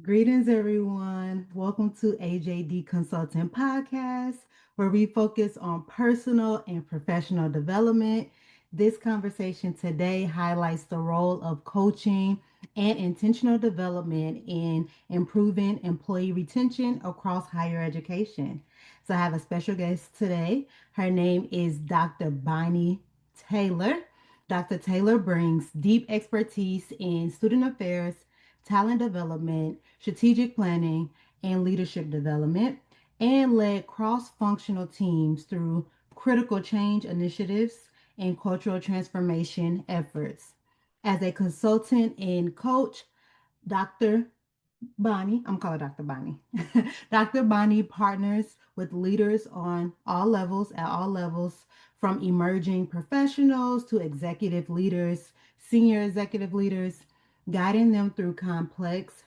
Greetings, everyone. Welcome to AJD Consulting Podcast, where we focus on personal and professional development. This conversation today highlights the role of coaching and intentional development in improving employee retention across higher education. So, I have a special guest today. Her name is Dr. Bonnie Taylor. Dr. Taylor brings deep expertise in student affairs, talent development, strategic planning, and leadership development, and led cross functional teams through critical change initiatives and cultural transformation efforts. As a consultant and coach, Dr. Bonnie, I'm calling Dr. Bonnie. Dr. Bonnie partners with leaders on all levels, at all levels, from emerging professionals to executive leaders, senior executive leaders, guiding them through complex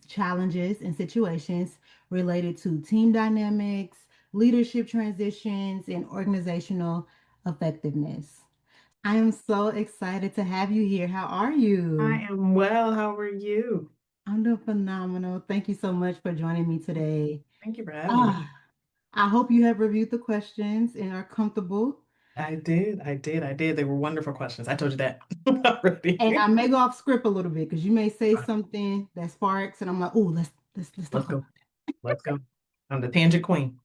challenges and situations related to team dynamics, leadership transitions, and organizational effectiveness. I am so excited to have you here. How are I you? am well. How are you? I'm doing phenomenal. Thank you so much for joining me today. Thank you for having me. Ah, I hope you have reviewed the questions and are comfortable. I did. They were wonderful questions. I told you that already. And I may go off script a little bit because you may say something that sparks, and I'm like, oh, let's Let's talk about go. Let's go. I'm the tangent queen.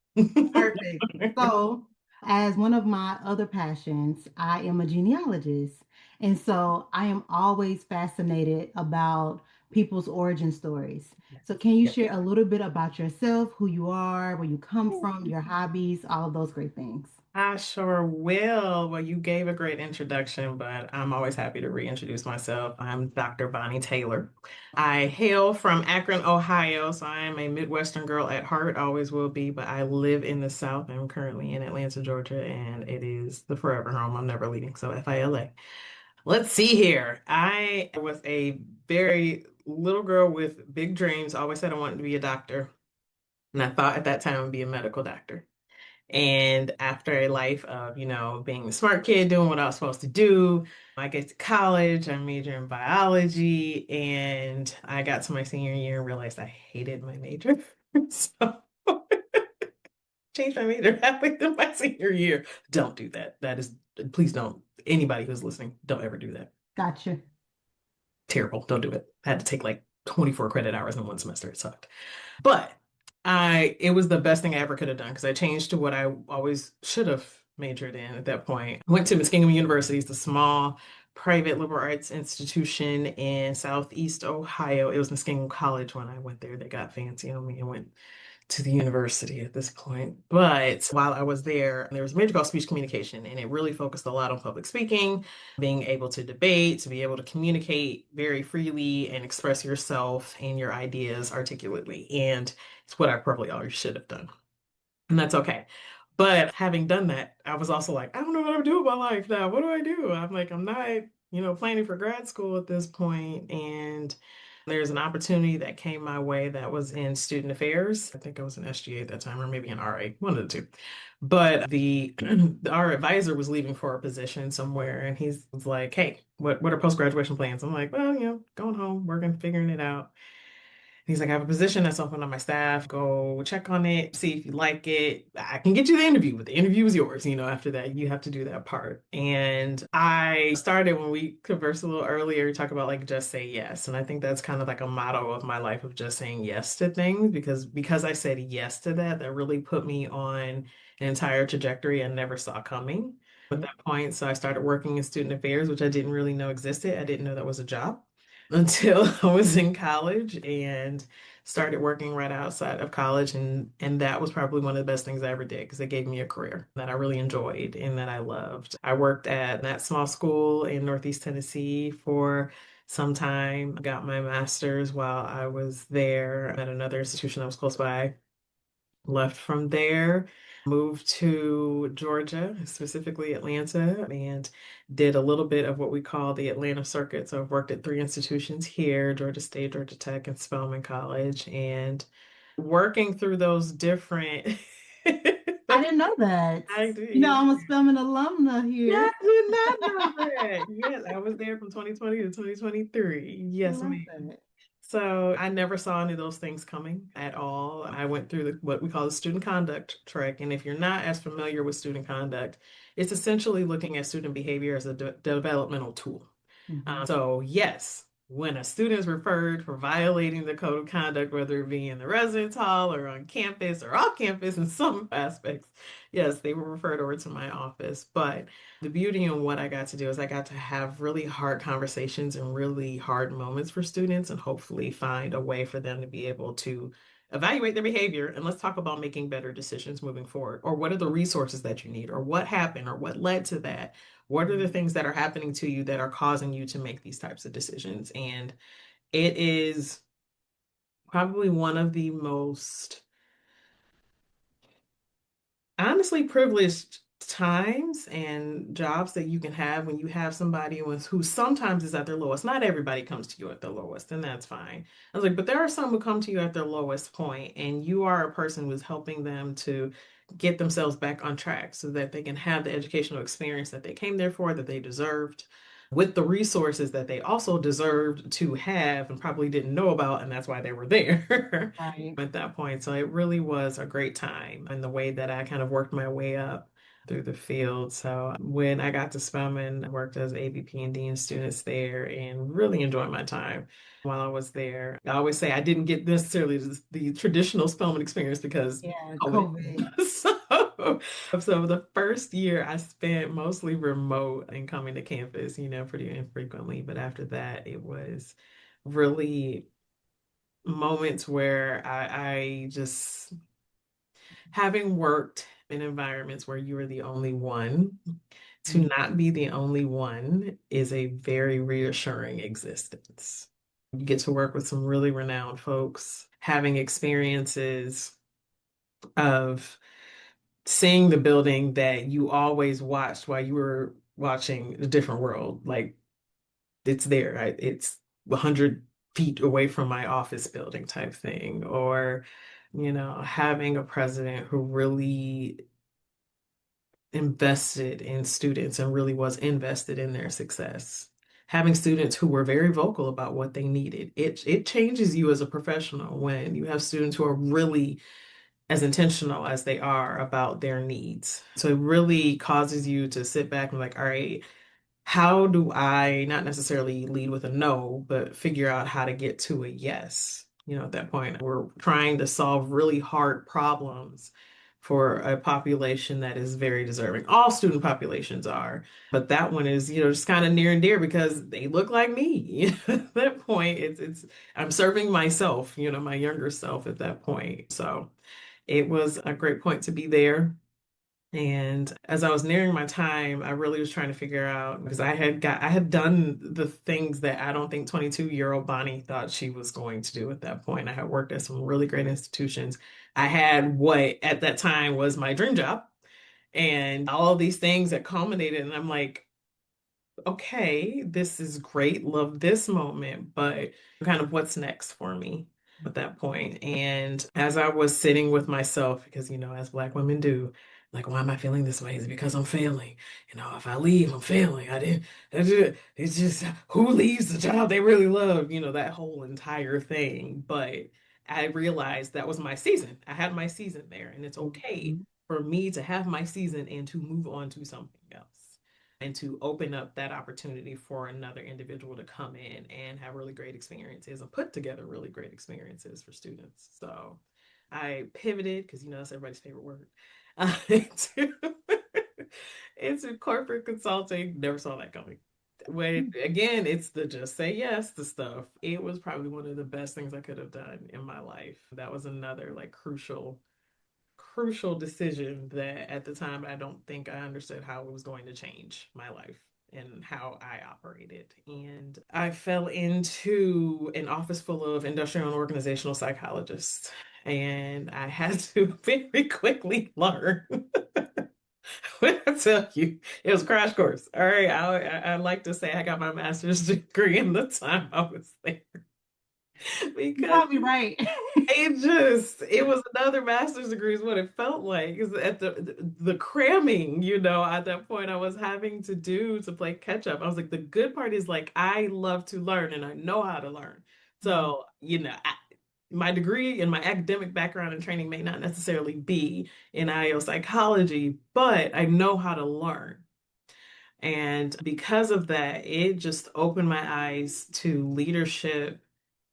perfect. So, as one of my other passions, I am a genealogist. And so I am always fascinated about people's origin stories. So, can you Yes. share a little bit about yourself, who you are, where you come from, your hobbies, all of those great things? I sure will. Well, you gave a great introduction, but I'm always happy to reintroduce myself. I'm Dr. Bonnie Taylor. I hail from Akron, Ohio, so I am a Midwestern girl at heart, always will be, but I live in the South. I'm currently in Atlanta, Georgia, and it is the forever home. I'm never leaving, so FILA. Let's see here. I was a very little girl with big dreams, always said I wanted to be a doctor, and I thought at that time I'd be a medical doctor. And after a life of, being the smart kid, doing what I was supposed to do, I get to college, I major in biology, and I got to my senior year and realized I hated my major. So changed my major halfway through my senior year. Don't do that. Please don't. Anybody who's listening, don't ever do that. Gotcha. Terrible. Don't do it. I had to take like 24 credit hours in one semester. It sucked. But it was the best thing I ever could have done because I changed to what I always should have majored in at that point. I went to Muskingum University. It's a small private liberal arts institution in Southeast Ohio. It was Muskingum College when I went there. They got fancy on me and went to the university at this point. But while I was there was a major called speech communication, and it really focused a lot on public speaking, being able to debate, to be able to communicate very freely and express yourself and your ideas articulately. And it's what I probably always should have done. And that's okay. But having done that, I was also like, I don't know what I'm doing with my life now. What do I do? I'm like, I'm not, planning for grad school at this point. And there's an opportunity that came my way that was in student affairs. I think I was an SGA at that time, or maybe an RA, one of the two. But our advisor was leaving for a position somewhere, and he was like, "Hey, what are post graduation plans?" I'm like, "Well, going home, working, figuring it out." He's like, I have a position that's open on my staff. Go check on it, see if you like it. I can get you the interview, but the interview is yours. After that, you have to do that part. And I started when we conversed a little earlier, talk about like just say yes. And I think that's kind of like a motto of my life of just saying yes to things because I said yes to that, that really put me on an entire trajectory I never saw coming at that point. So I started working in student affairs, which I didn't really know existed. I didn't know that was a job until I was in college and started working right outside of college, and that was probably one of the best things I ever did because it gave me a career that I really enjoyed and that I loved. I worked at that small school in Northeast Tennessee for some time. Got my master's while I was there at another institution that was close by. Left from there, moved to Georgia, specifically Atlanta, and did a little bit of what we call the Atlanta circuit. So I've worked at three institutions here, Georgia State, Georgia Tech, and Spelman College, and working through those different I didn't know that. I do, You know, yes. I'm a Spelman alumna Yeah, here. I did not know that. Yes, I was there from 2020 to 2023. I Yes, love ma'am. that. So I never saw any of those things coming at all. I went through what we call the student conduct track. And if you're not as familiar with student conduct, it's essentially looking at student behavior as a developmental tool. Mhm. So, yes, when a student is referred for violating the code of conduct, whether it be in the residence hall or on campus or off campus in some aspects, yes, they were referred over to my office. But the beauty in what I got to do is I got to have really hard conversations and really hard moments for students and hopefully find a way for them to be able to evaluate their behavior and let's talk about making better decisions moving forward. Or what are the resources that you need? Or what happened? Or what led to that? What are the things that are happening to you that are causing you to make these types of decisions? And it is probably one of the most honestly privileged times and jobs that you can have when you have somebody who sometimes is at their lowest. Not everybody comes to you at their lowest, and that's fine. I was like, but there are some who come to you at their lowest point, and you are a person who's helping them to get themselves back on track so that they can have the educational experience that they came there for, that they deserved, with the resources that they also deserved to have and probably didn't know about, and that's why they were there. Right. At that point. So it really was a great time and the way that I kind of worked my way up through the field. So when I got to Spelman, I worked as AVP and Dean of students there and really enjoyed my time while I was there. I always say I didn't get necessarily the traditional Spelman experience because Yeah, COVID. COVID. So the first year I spent mostly remote and coming to campus, pretty infrequently. But after that, it was really moments where I just, having worked in environments where you are the only one, to Mm. not be the only one is a very reassuring existence. You get to work with some really renowned folks, having experiences of seeing the building that you always watched while you were watching a different world. Like it's there, right? It's 100 feet away from my office building type thing. Or, having a president who really invested in students and really was invested in their success. Having students who were very vocal about what they needed. It changes you as a professional when you have students who are really as intentional as they are about their needs. So it really causes you to sit back and like, all right, how do I not necessarily lead with a no, but figure out how to get to a yes? At that point, we're trying to solve really hard problems for a population that is very deserving. All student populations are, but that one is, just kind of near and dear because they look like me. At that point, it's I'm serving myself, my younger self at that point. So it was a great point to be there. And as I was nearing my time, I really was trying to figure out because I had done the things that I don't think 22-year-old Bonnie thought she was going to do at that point. I had worked at some really great institutions. I had what at that time was my dream job and all these things that culminated. And I'm like, okay, this is great. Love this moment, but kind of what's next for me at that point. And as I was sitting with myself, because, as Black women do, like, why am I feeling this way? Is it because I'm failing? If I leave, I'm failing. It's just who leaves the job they really love, that whole entire thing. But I realized that was my season. I had my season there, and it's okay Mhm. for me to have my season and to move on to something else and to open up that opportunity for another individual to come in and have really great experiences and put together really great experiences for students. So I pivoted because that's everybody's favorite word into, into corporate consulting. Never saw that coming. When again, it's the just say yes to stuff. It was probably one of the best things I could have done in my life. That was another like crucial decision that at the time I don't think I understood how it was going to change my life and how I operated. And I fell into an office full of industrial and organizational psychologists. And I had to very quickly learn. When I tell you, it was a crash course. All right, I like to say I got my master's degree in the time I was there You're because probably right. it was another master's degree is what it felt like. Is at the cramming, at that point I was having to do to play catch up. I was like, the good part is like I love to learn and I know how to learn. Mhm. So, my degree and my academic background and training may not necessarily be in IO psychology, but I know how to learn. And because of that, it just opened my eyes to leadership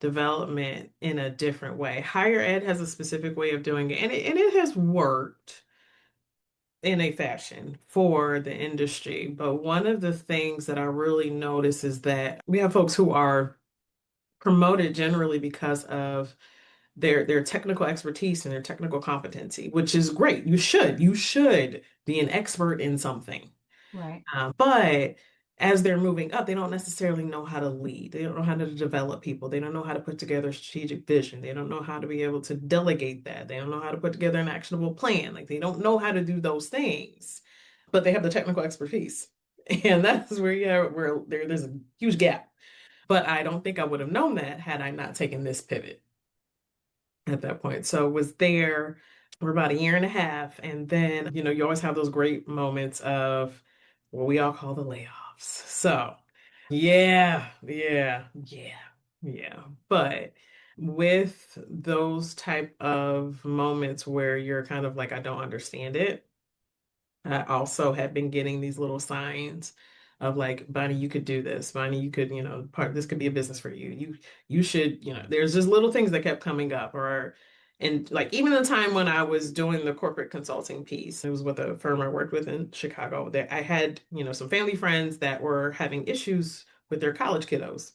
development in a different way. Higher ed has a specific way of doing it, and it has worked in a fashion for the industry. But one of the things that I really notice is that we have folks who are promoted generally because of their technical expertise and their technical competency, which is great. You should be an expert in something. Right. But as they're moving up, they don't necessarily know how to lead. They don't know how to develop people. They don't know how to put together a strategic vision. They don't know how to be able to delegate that. They don't know how to put together an actionable plan. Like they don't know how to do those things, but they have the technical expertise. And that's where, yeah, there's a huge gap. But I don't think I would have known that had I not taken this pivot at that point. So was there for about a year and a half. And then, you always have those great moments of what we all call the layoffs. So yeah, yeah, yeah, yeah. But with those type of moments where you're kind of like, I don't understand it, I also have been getting these little signs of like, Bonnie, you could do this. Bonnie, you could, this could be a business for you. You should, there's just little things that kept coming up and like even the time when I was doing the corporate consulting piece, it was with a firm I worked with in Chicago, that I had, some family friends that were having issues with their college kiddos.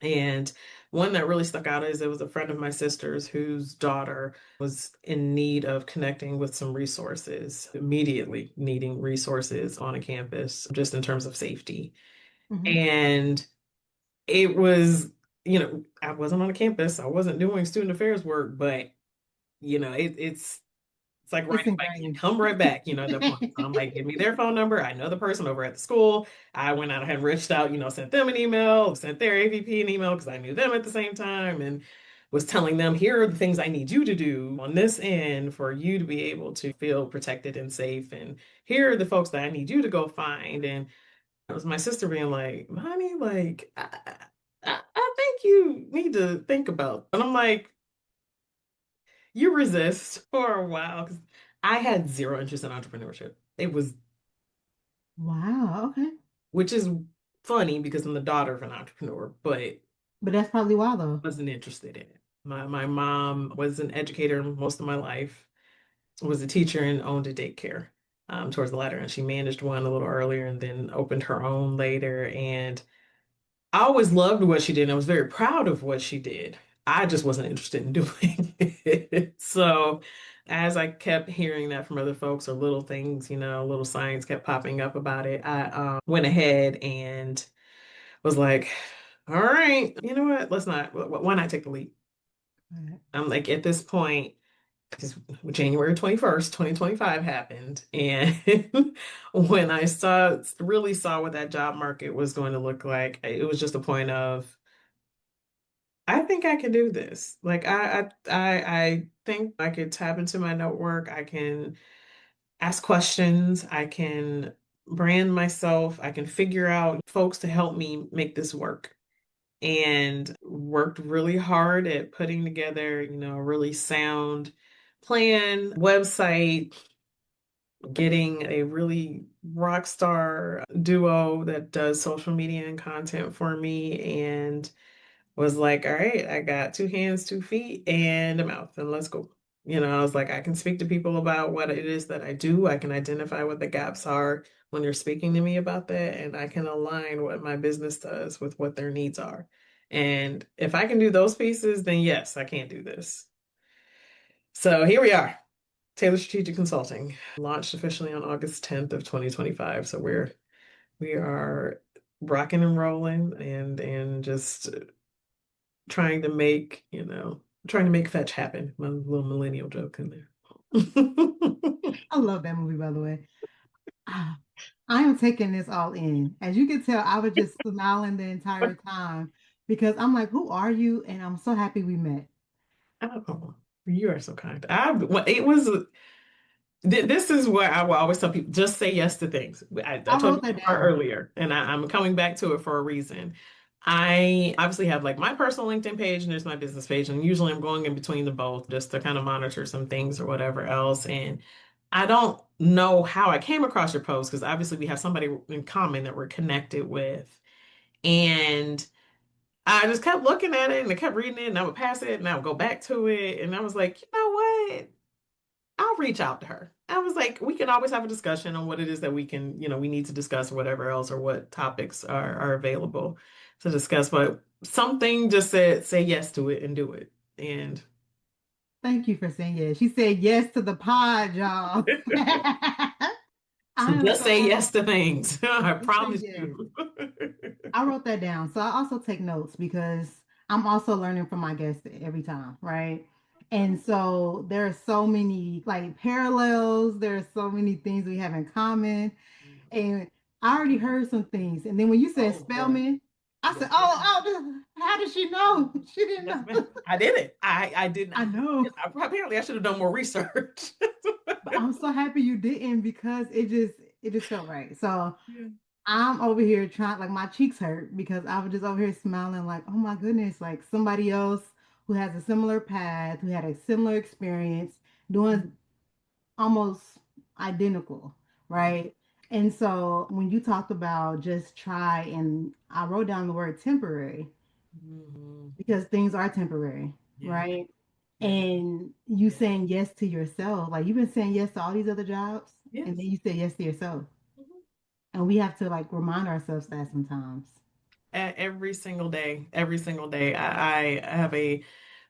And one that really stuck out is it was a friend of my sister's whose daughter was in need of connecting with some resources, immediately needing resources on a campus, just in terms of safety. Hmm. And it was, I wasn't on a campus, I wasn't doing student affairs work, but it's like It's riding a bike. You ingrained. come right back, at that point. So I'm like, give me their phone number. I know the person over at the school. I went out and reached out, sent them an email, sent their AVP an email because I knew them at the same time and was telling them, here are the things I need you to do on this end for you to be able to feel protected and safe. And here are the folks that I need you to go find. And it was my sister being like, Mommy, like, I think you need to think about. And I'm like, you resist for a while because I had zero interest in entrepreneurship. It was, Wow. Okay. which is funny because I'm the daughter of an entrepreneur, but But that's probably why though. wasn't interested in it. My mom was an educator most of my life, was a teacher and owned a daycare towards the latter. And she managed one a little earlier and then opened her own later. And I always loved what she did. And I was very proud of what she did. I just wasn't interested in doing it. So as I kept hearing that from other folks or little things, little signs kept popping up about it, I went ahead and was like, all right, you know what? Let's not, why not take the leap? Right. I'm like, at this point, because January 21st, 2025 happened. And when I really saw what that job market was going to look like, it was just a point of, I think I can do this. Like I think I could tap into my network. I can ask questions. I can brand myself. I can figure out folks to help me make this work. And worked really hard at putting together, a really sound plan, website, getting a really rock star duo that does social media and content for me, and was like, all right, I got two hands, 2 feet, and a mouth, and let's go. I was like, I can speak to people about what it is that I do. I can identify what the gaps are when they're speaking to me about that, and I can align what my business does with what their needs are. And if I can do those pieces, then yes, I can do this. So here we are. Taylor Strategic Consulting launched officially on August 10th of 2025. So we are rocking and rolling and just trying to make fetch happen. My little millennial joke in there. I love that movie, by the way. Ah, I am taking this all in. As you can tell, I was just smiling the entire time because I'm like, who are you? And I'm so happy we met. Oh, you are so kind. This is where I will always tell people, just say yes to things. I I told you wrote that part down. earlier, and I'm coming back to it for a reason. I obviously have like my personal LinkedIn page and there's my business page. And usually I'm going in between the both just to kind of monitor some things or whatever else. And I don't know how I came across your post because obviously we have somebody in common that we're connected with. And I just kept looking at it and I kept reading it and I would pass it and I would go back to it. And I was like, you know what? I'll reach out to her. I was like, we can always have a discussion on what it is that we can, we need to discuss or whatever else or what topics are available to discuss. But something just said, say yes to it and do it. And Thank you for saying yes. She said yes to the pod, y'all. I am just so say happy yes to things. I you said promise yes. you. I wrote that down. So I also take notes because I'm also learning from my guests every time, right? And so there are so many like parallels, there are so many things we have in common. And I already heard some things. And then when you said Oh boy. Spellman, I said, Yes, ma'am. how did she know? She didn't Yes, know. ma'am. I did it. I did not. I know. Apparently, I should have done more research. But I'm so happy you didn't because it just felt right. So Yeah. I'm over here trying, like my cheeks hurt because I was just over here smiling, like, oh my goodness, like somebody else who has a similar path, who had a similar experience, doing almost identical, right? And so when you talked about just try, and I wrote down the word temporary Mhm. because things are temporary, Yeah. right? Yeah. And you Yeah. saying yes to yourself, like you've been saying yes to all these other jobs, and then Yes. you say yes to yourself. Mhm. And we have to like remind ourselves that sometimes. Every single day, every single day. I have a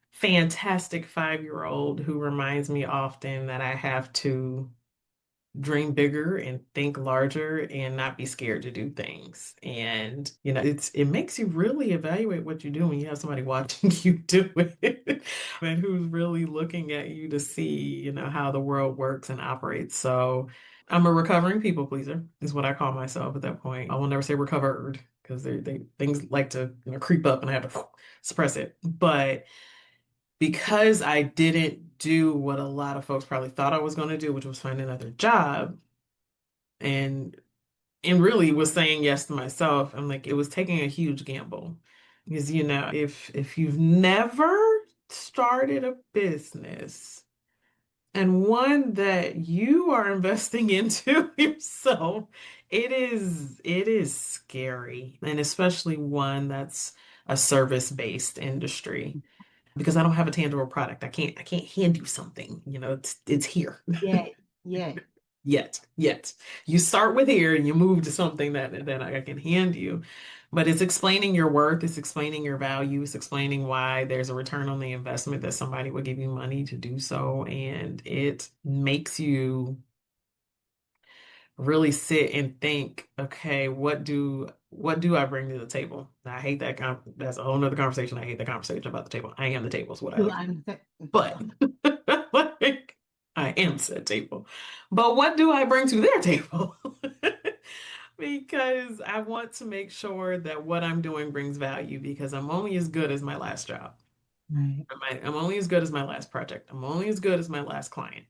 fantastic 5-year-old who reminds me often that I have to dream bigger and think larger and not be scared to do things. And, it makes you really evaluate what you do when you have somebody watching you do it and who's really looking at you to see, how the world works and operates. So I'm a recovering people pleaser, is what I call myself at that point. I will never say recovered because things like to, creep up and I have to suppress it. But because I didn't do what a lot of folks probably thought I was going to do, which was find another job, and really was saying yes to myself. I'm like, it was taking a huge gamble. Because, if you've never started a business and one that you are investing into yourself, it is scary. And especially one that's a service-based industry. Because I don't have a tangible product. I can't hand you something. It's here. Yet, yet. Yet. You start with here and you move to something that I can hand you. But it's explaining your worth, it's explaining your value, it's explaining why there's a return on the investment that somebody would give you money to do so. And it makes you really sit and think, okay, what do I bring to the table? I hate that that's a whole nother conversation. I hate the conversation about the table. I am the table is what I Do like. I But like, I am said table. But what do I bring to their table? Because I want to make sure that what I'm doing brings value because I'm only as good as my last job. Right. I'm only as good as my last project. I'm only as good as my last client.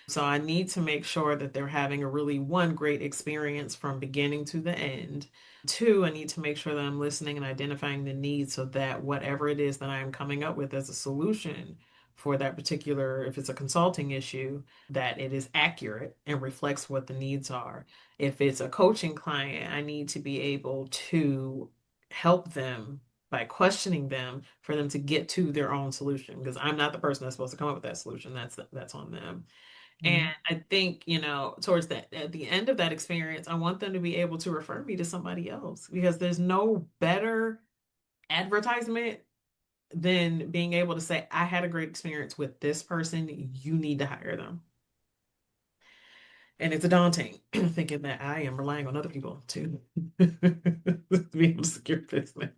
So I need to make sure that they're having a really, one, great experience from beginning to the end. Two, I need to make sure that I'm listening and identifying the needs so that whatever it is that I'm coming up with as a solution for that particular, if it's a consulting issue, that it is accurate and reflects what the needs are. If it's a coaching client, I need to be able to help them by questioning them for them to get to their own solution because I'm not the person that's supposed to come up with that solution. That's on them. And Right. I think, towards that at the end of that experience, I want them to be able to refer me to somebody else because there's no better advertisement than being able to say, I had a great experience with this person, you need to hire them. And it's daunting thinking that I am relying on other people to be able to secure business.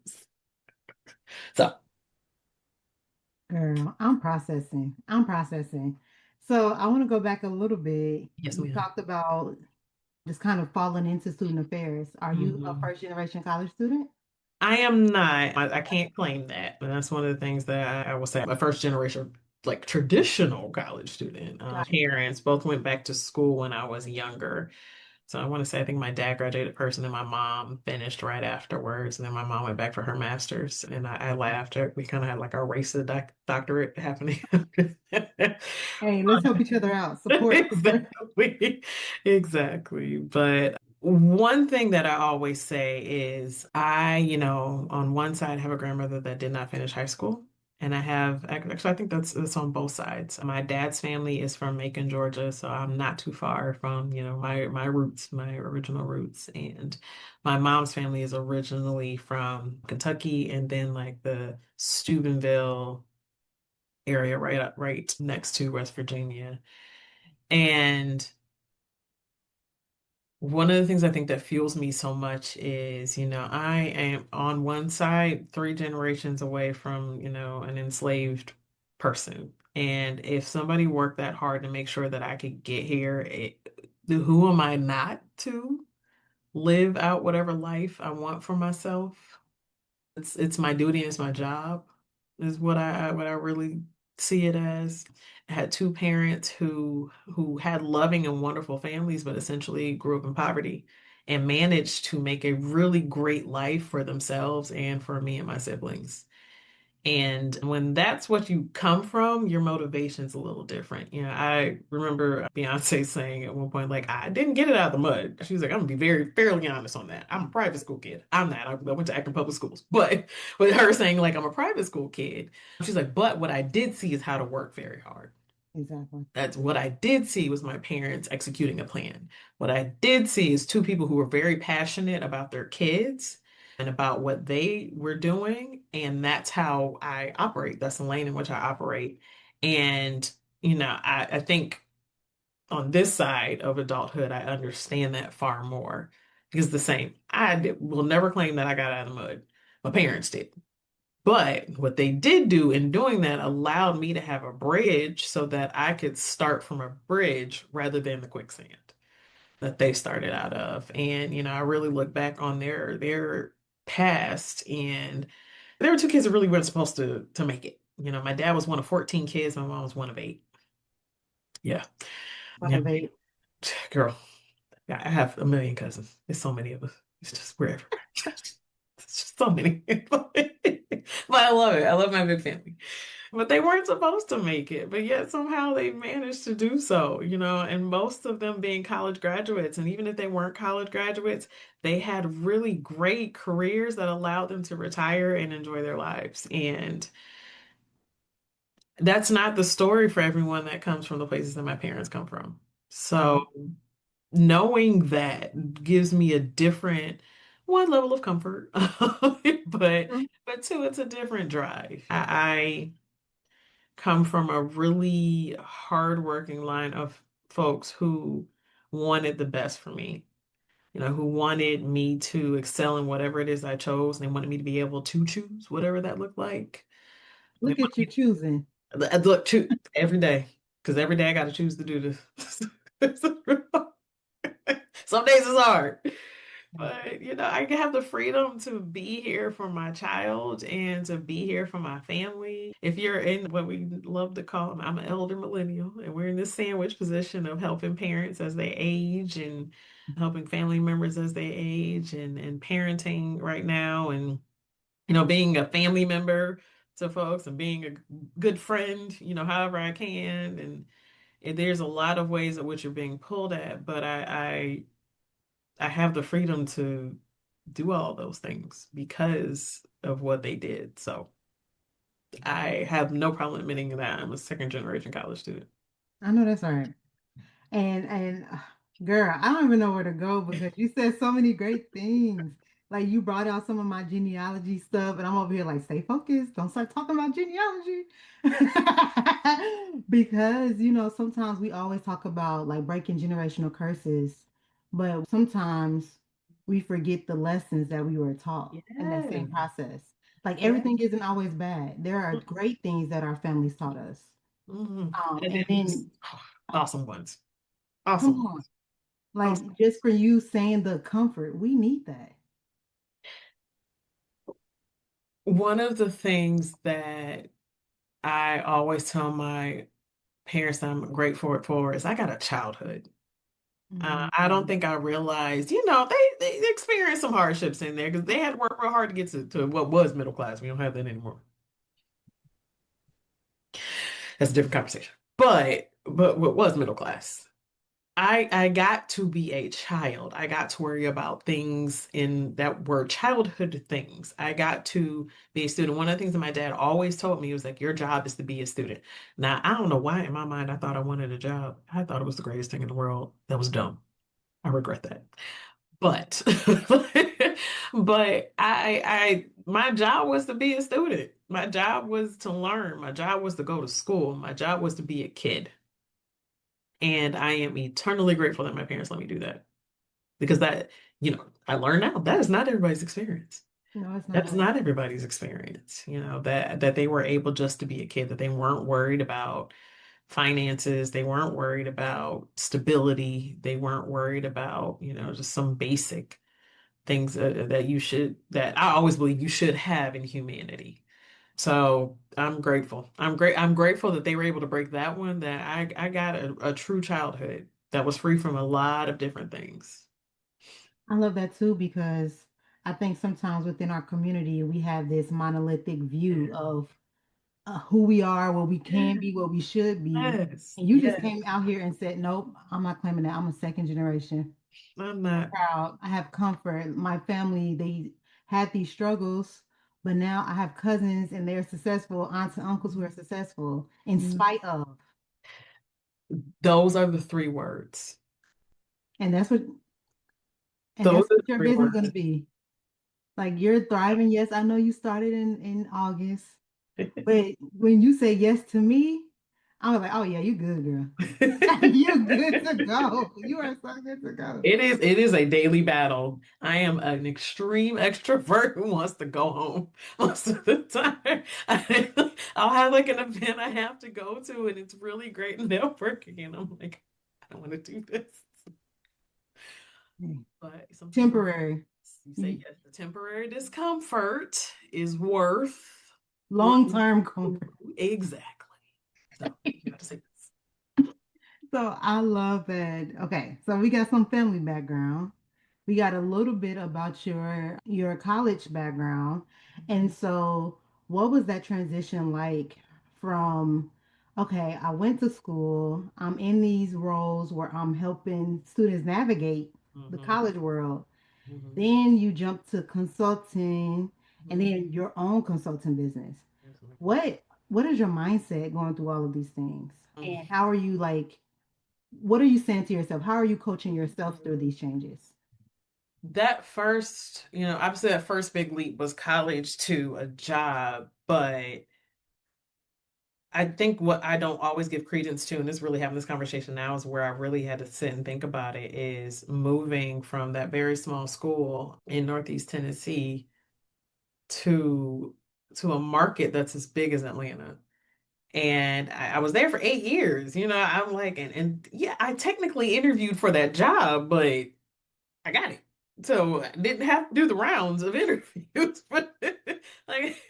So, Girl, I'm processing. I'm processing. So I want to go back a little bit. yes, You ma'am. talked about just kind of falling into student affairs. Are you a Mhm. first generation college student? I am not. I can't claim that. And that's one of the things that I will say. I'm a first generation, like traditional college student. Got Parents both went back to school when I was younger. So I want to say I think my dad graduated first, and then my mom finished right afterwards. And then my mom went back for her master's, and I laughed. We kind of had like our race to the doctorate happening. Hey, let's help each other out. Support, support. Exactly. Exactly. But one thing that I always say is on one side have a grandmother that did not finish high school. And actually, I think that's on both sides. My dad's family is from Macon, Georgia, so I'm not too far from, my roots, my original roots. And my mom's family is originally from Kentucky and then like the Steubenville area right next to West Virginia. And one of the things I think that fuels me so much is, I am on one side, three generations away from, an enslaved person. And if somebody worked that hard to make sure that I could get here, who am I not to live out whatever life I want for myself? It's my duty and it's my job, is what I really see it as. I had two parents who had loving and wonderful families, but essentially grew up in poverty and managed to make a really great life for themselves and for me and my siblings. And when that's what you come from, your motivation's a little different. I remember Beyonce saying at one point, like, I didn't get it out of the mud. She was like, I'm gonna be very fairly honest on that. I'm a private school kid. I'm not. I went to Akron public schools. But with her saying, like, I'm a private school kid, she's like, but what I did see is how to work very hard. Exactly. That's what I did see was my parents executing a plan. What I did see is two people who were very passionate about their kids and about what they were doing. And that's how I operate. That's the lane in which I operate. And, I think on this side of adulthood, I understand that far more because the same. Will never claim that I got out of the mud. My parents did. But what they did do in doing that allowed me to have a bridge so that I could start from a bridge rather than the quicksand that they started out of. And, I really look back on their past, and there were two kids that really weren't supposed to make it. My dad was one of 14 kids, my mom was one of eight. Yeah. Yeah. 5'8". Girl, I have a million cousins. There's so many of us. It's just wherever. It's just so many. But I love it. I love my big family. But they weren't supposed to make it, but yet somehow they managed to do so, and most of them being college graduates. And even if they weren't college graduates, they had really great careers that allowed them to retire and enjoy their lives. And that's not the story for everyone that comes from the places that my parents come from. So No. knowing that gives me a different one level of comfort, but True. two, it's a different drive. I come from a really hardworking line of folks who wanted the best for me, who wanted me to excel in whatever it is I chose, and they wanted me to be able to choose whatever that looked like. They Look at wanted you choosing. look every day, because every day I got to choose to do this. Some days it's hard. But, I have the freedom to be here for my child and to be here for my family. If you're in what we love to call, I'm an elder millennial, and we're in this sandwich position of helping parents as they age and helping family members as they age and parenting right now and, being a family member to folks and being a good friend, however I can. And there's a lot of ways in which you're being pulled at, but I have the freedom to do all those things because of what they did. So I have no problem admitting that I'm a second generation college student. I know that's right. And girl, I don't even know where to go because you said so many great things. Like you brought out some of my genealogy stuff, and I'm over here like, stay focused. Don't start talking about genealogy. Because, sometimes we always talk about like breaking generational curses, but sometimes we forget the lessons that we were taught in that Yeah. same process. Like Yeah. everything isn't always bad. There are great things that our families taught us. Mhm. And And it was then awesome ones. come Awesome. on. Awesome. Like just for you saying the comfort, we need that. One of the things that I always tell my parents that I'm grateful for is I got a childhood. I don't Mhm. think I realized, they experienced some hardships in there because they had to work real hard to get to what was middle class. We don't have that anymore. That's a different conversation. But what was middle class? I got to be a child. I got to worry about things in that were childhood things. I got to be a student. One of the things that my dad always told me was like, your job is to be a student. Now, I don't know why in my mind I thought I wanted a job. I thought it was the greatest thing in the world. That was dumb. I regret that. But but my job was to be a student. My job was to learn. My job was to go to school. My job was to be a kid. And I am eternally grateful that my parents let me do that. Because I learned now that is not everybody's experience. No, it's That is not. not everybody's experience, that they were able just to be a kid, that they weren't worried about finances, they weren't worried about stability, they weren't worried about, just some basic things that I always believe you should have in humanity. So I'm grateful. I'm grateful that they were able to break that one, that I got a true childhood that was free from a lot of different things. I love that too because I think sometimes within our community we have this monolithic view of who we are, what we can be, what we should be. Yes, And you just yes. came out here and said, "Nope, I'm not claiming that. I'm a second generation. I'm I'm not. proud. I have comfort. My family, they had these struggles, but now I have cousins and they're successful, aunts and uncles who are successful in spite of." Those are the three words. And that's what and Those that's are what the your three business is going to words. be. Like you're thriving. Yes, I know you started in August. But when you say yes to me, I was like, oh yeah, you good, girl. You're good to go. You are so good to go. It is a daily battle. I am an extreme extrovert who wants to go home most of the time. I'll have like an event I have to go to and it's really great networking and I'm like, I don't want to do this. But sometimes Temporary. you say yes, the temporary discomfort is worth what Long term comfort. exactly. So you have to say this. So I love that. Okay, so we got some family background. We got a little bit about your college background. And so what was that transition like from, okay, I went to school, I'm in these roles where I'm helping students navigate the Hmm. college world. Hmm. Then you jump to consulting and Hmm. then your own consulting business. Yes, ma'am. What is your mindset going through all of these things? Mm. And how are you like, what are you saying to yourself? How are you coaching yourself through these changes? That first, obviously that first big leap was college to a job, but I think what I don't always give credence to, and is really having this conversation now, is where I really had to sit and think about it, is moving from that very small school in Northeast Tennessee to a market that's as big as Atlanta. And I was there for 8 years, I'm like, and yeah, I technically interviewed for that job, but I got it. So I didn't have to do the rounds of interviews, but like,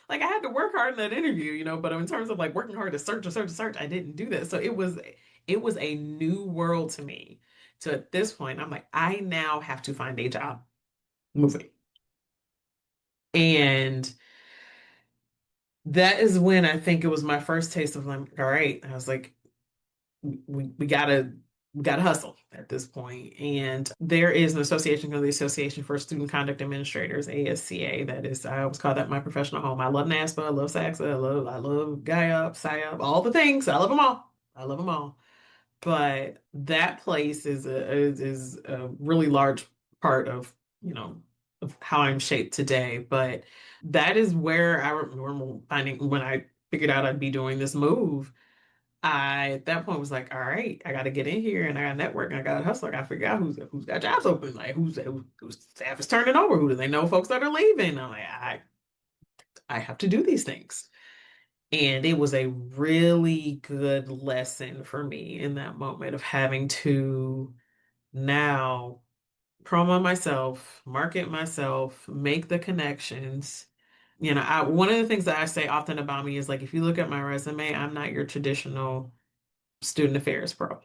like I had to work hard in that interview, but in terms of like working hard to search and search and search, I didn't do that. So it was a new world to me. So at this point, I'm like, I now have to find a job moving. And that is when I think it was my first taste of like, all right, I was like, we gotta hustle at this point. And there is an association called the Association for Student Conduct Administrators, ASCA. That is, I always call that my professional home. I love NASPA, I love SACSA, I love GAIUP, SIUP, all the things. I love them all. I love them all. But that place is a really large part of, of how I'm shaped today. But that is where I remember finding when I figured out I'd be doing this move. I at that point was like, all right, I got to get in here and I got to network and I got to hustle. I got to figure out who's got jobs open, like who's staff is turning over, who do they know folks that are leaving. I'm like, I have to do these things, and it was a really good lesson for me in that moment of having to now promo myself, market myself, make the connections. One of the things that I say often about me is like, if you look at my resume, I'm not your traditional student affairs pro.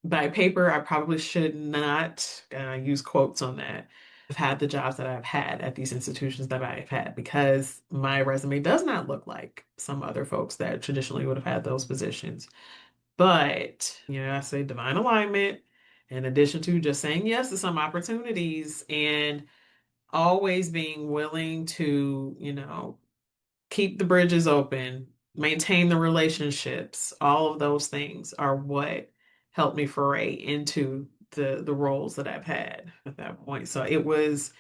By paper, I probably should not use quotes on that. I've had the jobs that I've had at these institutions that I've had because my resume does not look like some other folks that traditionally would have had those positions. But, I say divine alignment, in addition to just saying yes to some opportunities and always being willing to, keep the bridges open, maintain the relationships, all of those things are what helped me foray into the roles that I've had at that point. So it was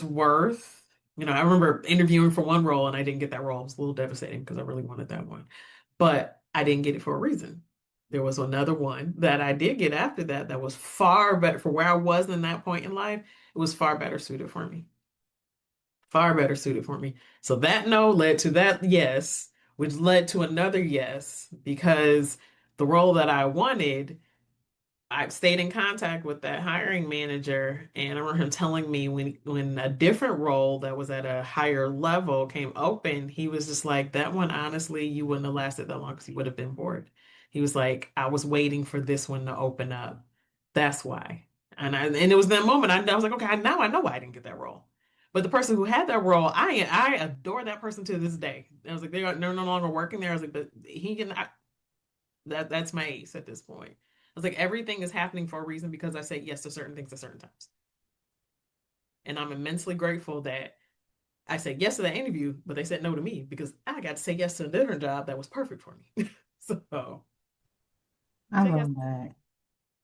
worth, I remember interviewing for one role and I didn't get that role. It was a little devastating because I really wanted that one. But I didn't get it for a reason. There was another one that I did get after that that was far better for where I was in that point in life. It was far better suited for me, far better suited for me. So that no led to that yes, which led to another yes, because the role that I wanted, I stayed in contact with that hiring manager, and I remember him telling me when a different role that was at a higher level came open, he was just like, that one, honestly, you wouldn't have lasted that long because you would have been bored. He was like, I was waiting for this one to open up. That's why. And it was that moment I was like, okay, now I know why I didn't get that role. But the person who had that role, I adore that person to this day. I was like, they're no longer working there. I was like, but he can that's my ace at this point. I was like, everything is happening for a reason because I say yes to certain things at certain times. And I'm immensely grateful that I said yes to that interview, but they said no to me because I got to say yes to a different job that was perfect for me. So I say yes. love that.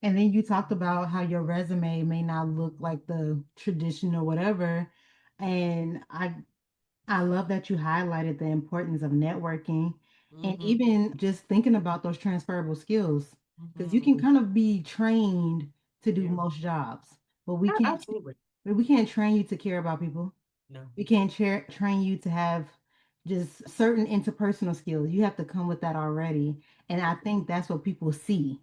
And then you talked about how your resume may not look like the traditional whatever. And I love that you highlighted the importance of networking and Hmm. even just thinking about those transferable skills. Because you can Hmm. kind of be trained to do Yeah, most jobs, but absolutely. we can't train you to care about people. No. We can't train you to have just certain interpersonal skills. You have to come with that already. And I think that's what people see.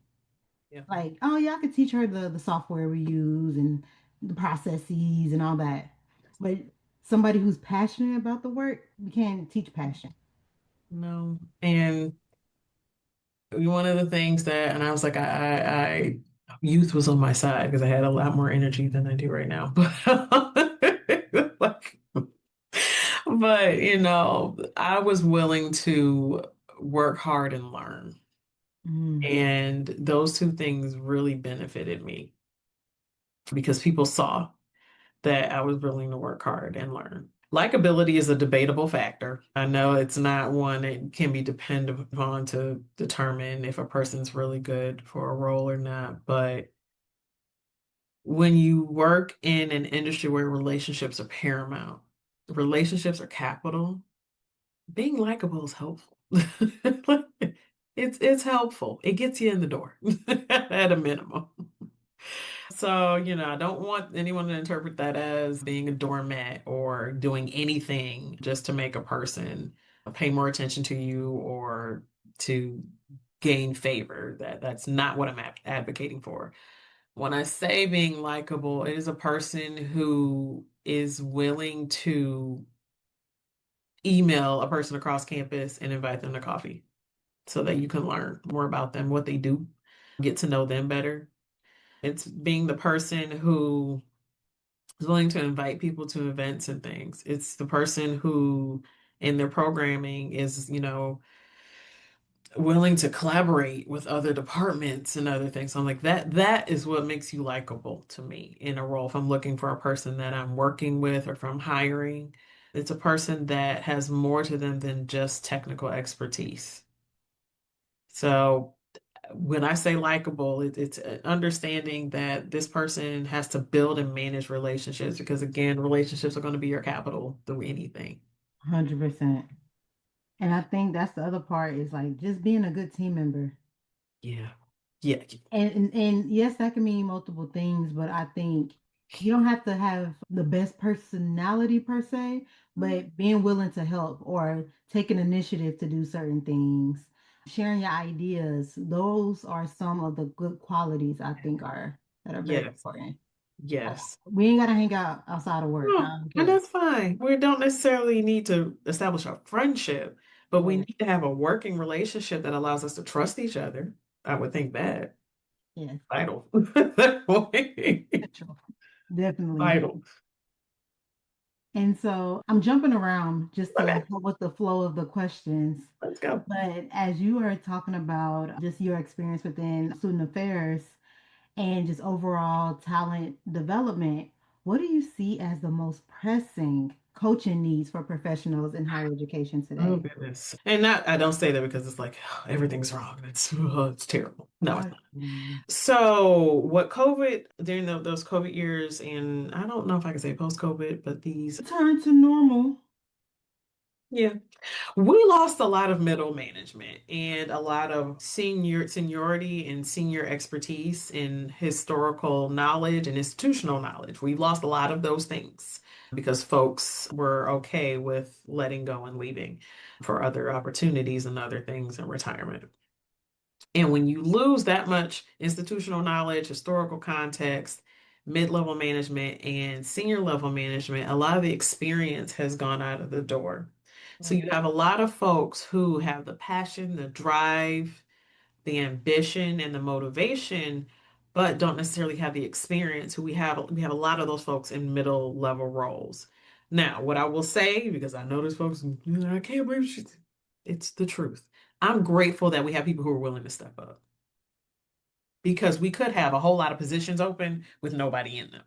Yeah. Like, oh yeah, I could teach her the software we use and the processes and all that. But somebody who's passionate about the work, we can't teach passion. No. And one of the things that, and I was like, youth was on my side because I had a lot more energy than I do right now. But like, but I was willing to work hard and learn. Mm, And those two things really benefited me because people saw that I was willing to work hard and learn. Likability is a debatable factor. I know it's not one that can be depended upon to determine if a person's really good for a role or not. But when you work in an industry where relationships are paramount, relationships are capital, being likable is helpful. It's helpful. It gets you in the door at a minimum. So, I don't want anyone to interpret that as being a doormat or doing anything just to make a person pay more attention to you or to gain favor. That's not what I'm advocating for. When I say being likable, it is a person who is willing to email a person across campus and invite them to coffee so that you can learn more about them, what they do, get to know them better. It's being the person who is willing to invite people to events and things. It's the person who, in their programming, is, willing to collaborate with other departments and other things. So I'm like, that is what makes you likable to me in a role. If I'm looking for a person that I'm working with or if I'm hiring, it's a person that has more to them than just technical expertise. So when I say likable, it's understanding that this person has to build and manage relationships because, again, relationships are going to be your capital through anything. 100%. And I think that's the other part is like just being a good team member. Yeah. Yeah. And yes, that can mean multiple things, but I think you don't have to have the best personality per se, but being willing to help or take an initiative to do certain things, sharing your ideas, those are some of the good qualities I think are that are very Yes. important. Yes. We ain't gotta hang out outside of work. I No, don't and care. that's fine. We don't necessarily need to establish a friendship, but we Right. need to have a working relationship that allows us to trust each other. I would think that. Yes. Vital. Essential. Definitely. Vital. And so I'm jumping around just to Okay, help with the flow of the questions. let's go. But as you are talking about just your experience within student affairs and just overall talent development, what do you see as the most pressing coaching needs for professionals in higher education Oh today? goodness. And not I don't say that because it's like everything's wrong. It's terrible. No, it's Gosh, not. So what COVID during those COVID years, and I don't know if I can say post-COVID, but these, return to normal. yeah, we lost a lot of middle management and a lot of seniority and senior expertise in historical knowledge and institutional knowledge. We lost a lot of those things because folks were okay with letting go and leaving for other opportunities and other things in retirement. And when you lose that much institutional knowledge, historical context, mid-level management, and senior level management, a lot of the experience has gone out of the door. So you Right. have a lot of folks who have the passion, the drive, the ambition, and the motivation, but don't necessarily have the experience. Who we have a lot of those folks in middle level roles. Now, what I will say, because I know there's folks, I can't believe it's the truth. I'm grateful that we have people who are willing to step up because we could have a whole lot of positions open with nobody in them.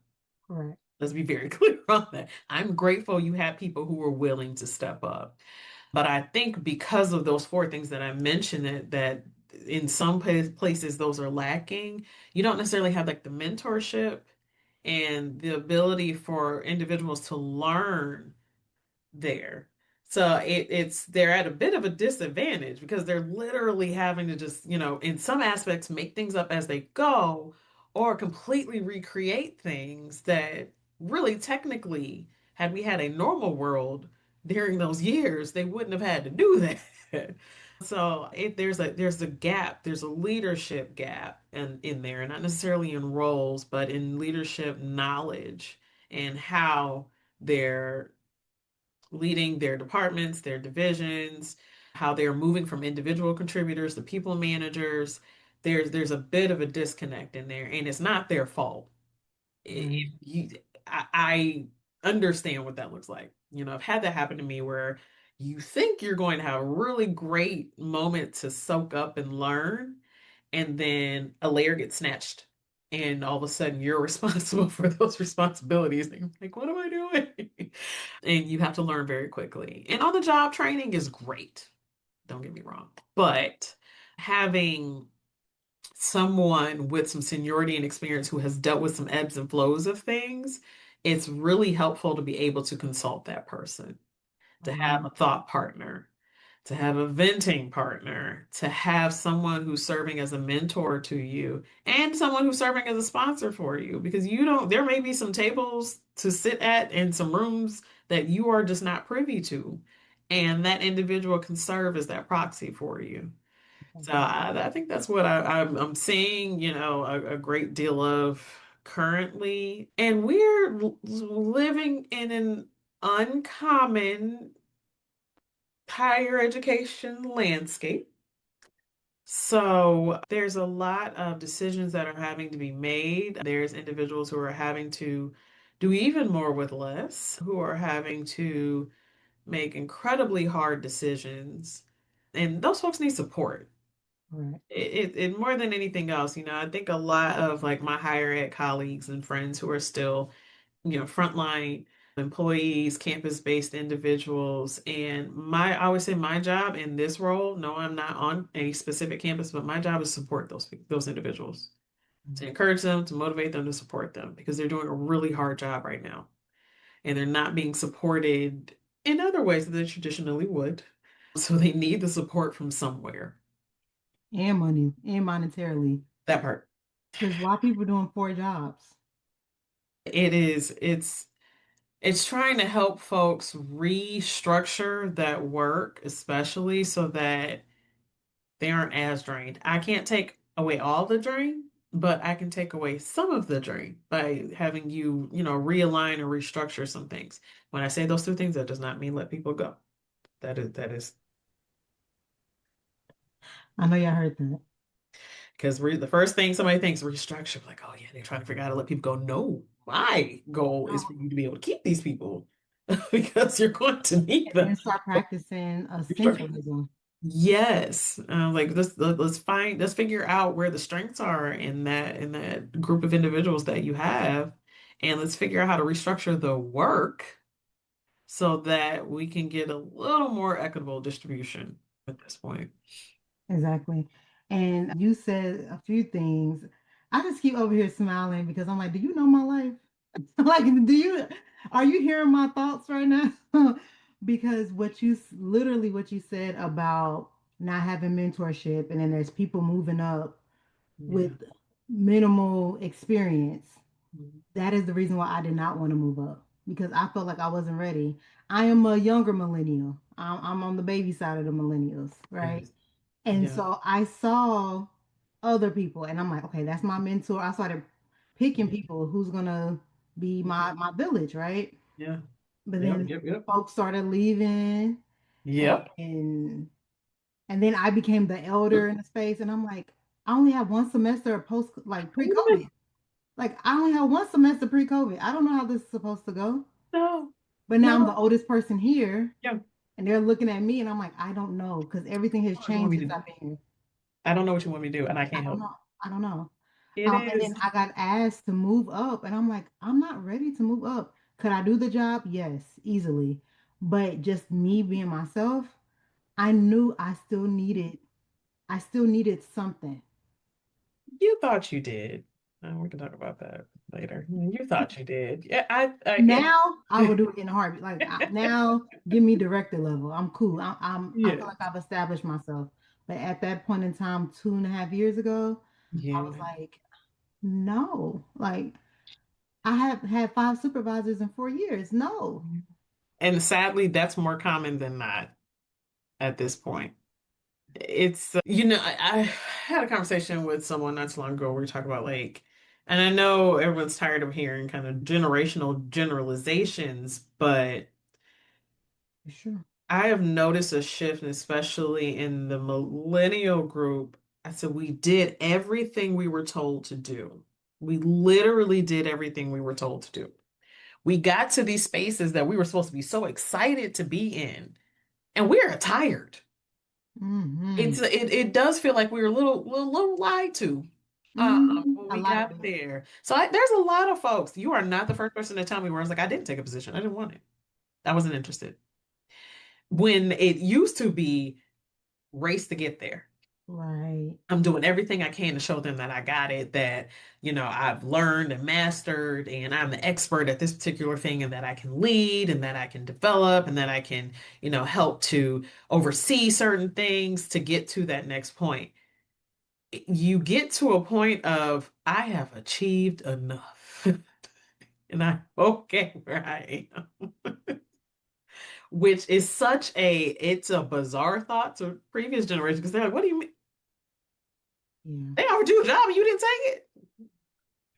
Correct. Let's be very clear on that. I'm grateful you have people who are willing to step up. But I think because of those four things that I mentioned, that in some places those are lacking, you don't necessarily have like the mentorship and the ability for individuals to learn there. So it's they're at a bit of a disadvantage because they're literally having to just, in some aspects make things up as they go or completely recreate things that really technically, had we had a normal world during those years, they wouldn't have had to do that. So there's a gap, there's a leadership gap in there, not necessarily in roles, but in leadership knowledge and how they're leading their departments, their divisions, how they're moving from individual contributors to people managers. There's a bit of a disconnect in there, and it's not their fault. Right. If you, I understand what that looks like. I've had that happen to me where you think you're going to have a really great moment to soak up and learn, and then a layer gets snatched. And all of a sudden, you're responsible for those responsibilities. And you're like, what am I doing? And you have to learn very quickly. And on the job training is great. Don't get me wrong. But having someone with some seniority and experience who has dealt with some ebbs and flows of things, it's really helpful to be able to consult that person, to have a Right. thought partner, to have a venting partner, to have someone who's serving as a mentor to you, and someone who's serving as a sponsor for you. Because there may be some tables to sit at and some rooms that you are just not privy to. And that individual can serve as that proxy for you. So I think that's what I'm seeing, a great deal of currently. And we're living in an uncommon higher education landscape. So there's a lot of decisions that are having to be made. There's individuals who are having to do even more with less, who are having to make incredibly hard decisions. And those folks need support. Right. It more than anything else, I think a lot of like my higher ed colleagues and friends who are still, frontline employees, campus-based individuals. And I always say my job in this role, no, I'm not on a specific campus, but my job is to support those individuals, to encourage them, to motivate them, to support them, because they're doing a really hard job right now. And they're not being supported in other ways that they traditionally would. So they need the support from somewhere. And money and monetarily. That part. Because a lot of people doing four jobs. It is, it's trying to help folks restructure that work, especially so that they aren't as drained. I can't take away all the drain, but I can take away some of the drain by having you, realign or restructure some things. When I say those two things, that does not mean let people go. That is I know y'all heard that. Because the first thing somebody thinks restructure, like, oh yeah, they're trying to figure out how to let people go. No, my goal is for No. you to be able to keep these people because you're going to need And them. then start practicing Restructure. essentialism. Yes, like let's figure out where the strengths are in that group of individuals that you have, and let's figure out how to restructure the work so that we can get a little more equitable distribution at this point. Exactly. And you said a few things. I just keep over here smiling because I'm like, do you know my life? Like, are you hearing my thoughts right now? Because literally what you said about not having mentorship, and then there's people moving up Yeah. with minimal experience. Mhm. That is the reason why I did not want to move up because I felt like I wasn't ready. I am a younger millennial. I'm on the baby side of the millennials, right? Yes. And Yeah. so I saw other people and I'm like, okay, that's my mentor. I started picking Yeah. people who's gonna be my village, right? Yeah. But Yep. then Yep. Yep. folks started leaving Yep. and and then I became the elder in the space and I'm like, I only have one semester of post like pre-COVID. Like I only have one semester pre-COVID. I don't know how this is supposed to go. No. But now I'm the No. oldest person here Yeah. and they're looking at me and I'm like, I don't know because everything has What do you want changed me since to I've do? been here. I don't know what you want me to do, and I I can't don't help. know. I don't know. It And then is. I got asked to move up, and I'm like, I'm not ready to move up. Could I do the job? Yes, easily. But just me being myself, I knew I still needed something. You thought you did. We can talk about that later. You thought you did. Yeah, Now I will do it in a heartbeat. Now, give me director level. I'm cool. I yeah, feel like I've established myself. But at that point in time, 2.5 years ago, I was yeah. like, no. Like I have had 5 supervisors in 4 years. No. And sadly, that's more common than not at this point. It's, I had a conversation with someone not too long ago where we talk about like, and I know everyone's tired of hearing kind of generational generalizations, but For sure. I have noticed a shift, and especially in the millennial group. I said we did everything we were told to do. We literally did everything we were told to do. We got to these spaces that we were supposed to be so excited to be in, and we're tired. Mm-hmm. It does feel like we were a little lied to Mm-hmm. when A we lot of got it. there. So there's a lot of folks. You are not the first person to tell me where I was like, I didn't take a position. I didn't want it. I wasn't interested. When it used to be race to get there. Right. I'm doing everything I can to show them that I got it, that, I've learned and mastered, and I'm the expert at this particular thing, and that I can lead, and that I can develop, and that I can, help to oversee certain things to get to that next point. You get to a point of, I have achieved enough, and I'm okay where I am, which is it's a bizarre thought to previous generations because they're like, what do you mean? Yeah. They offered you a job and you didn't take it?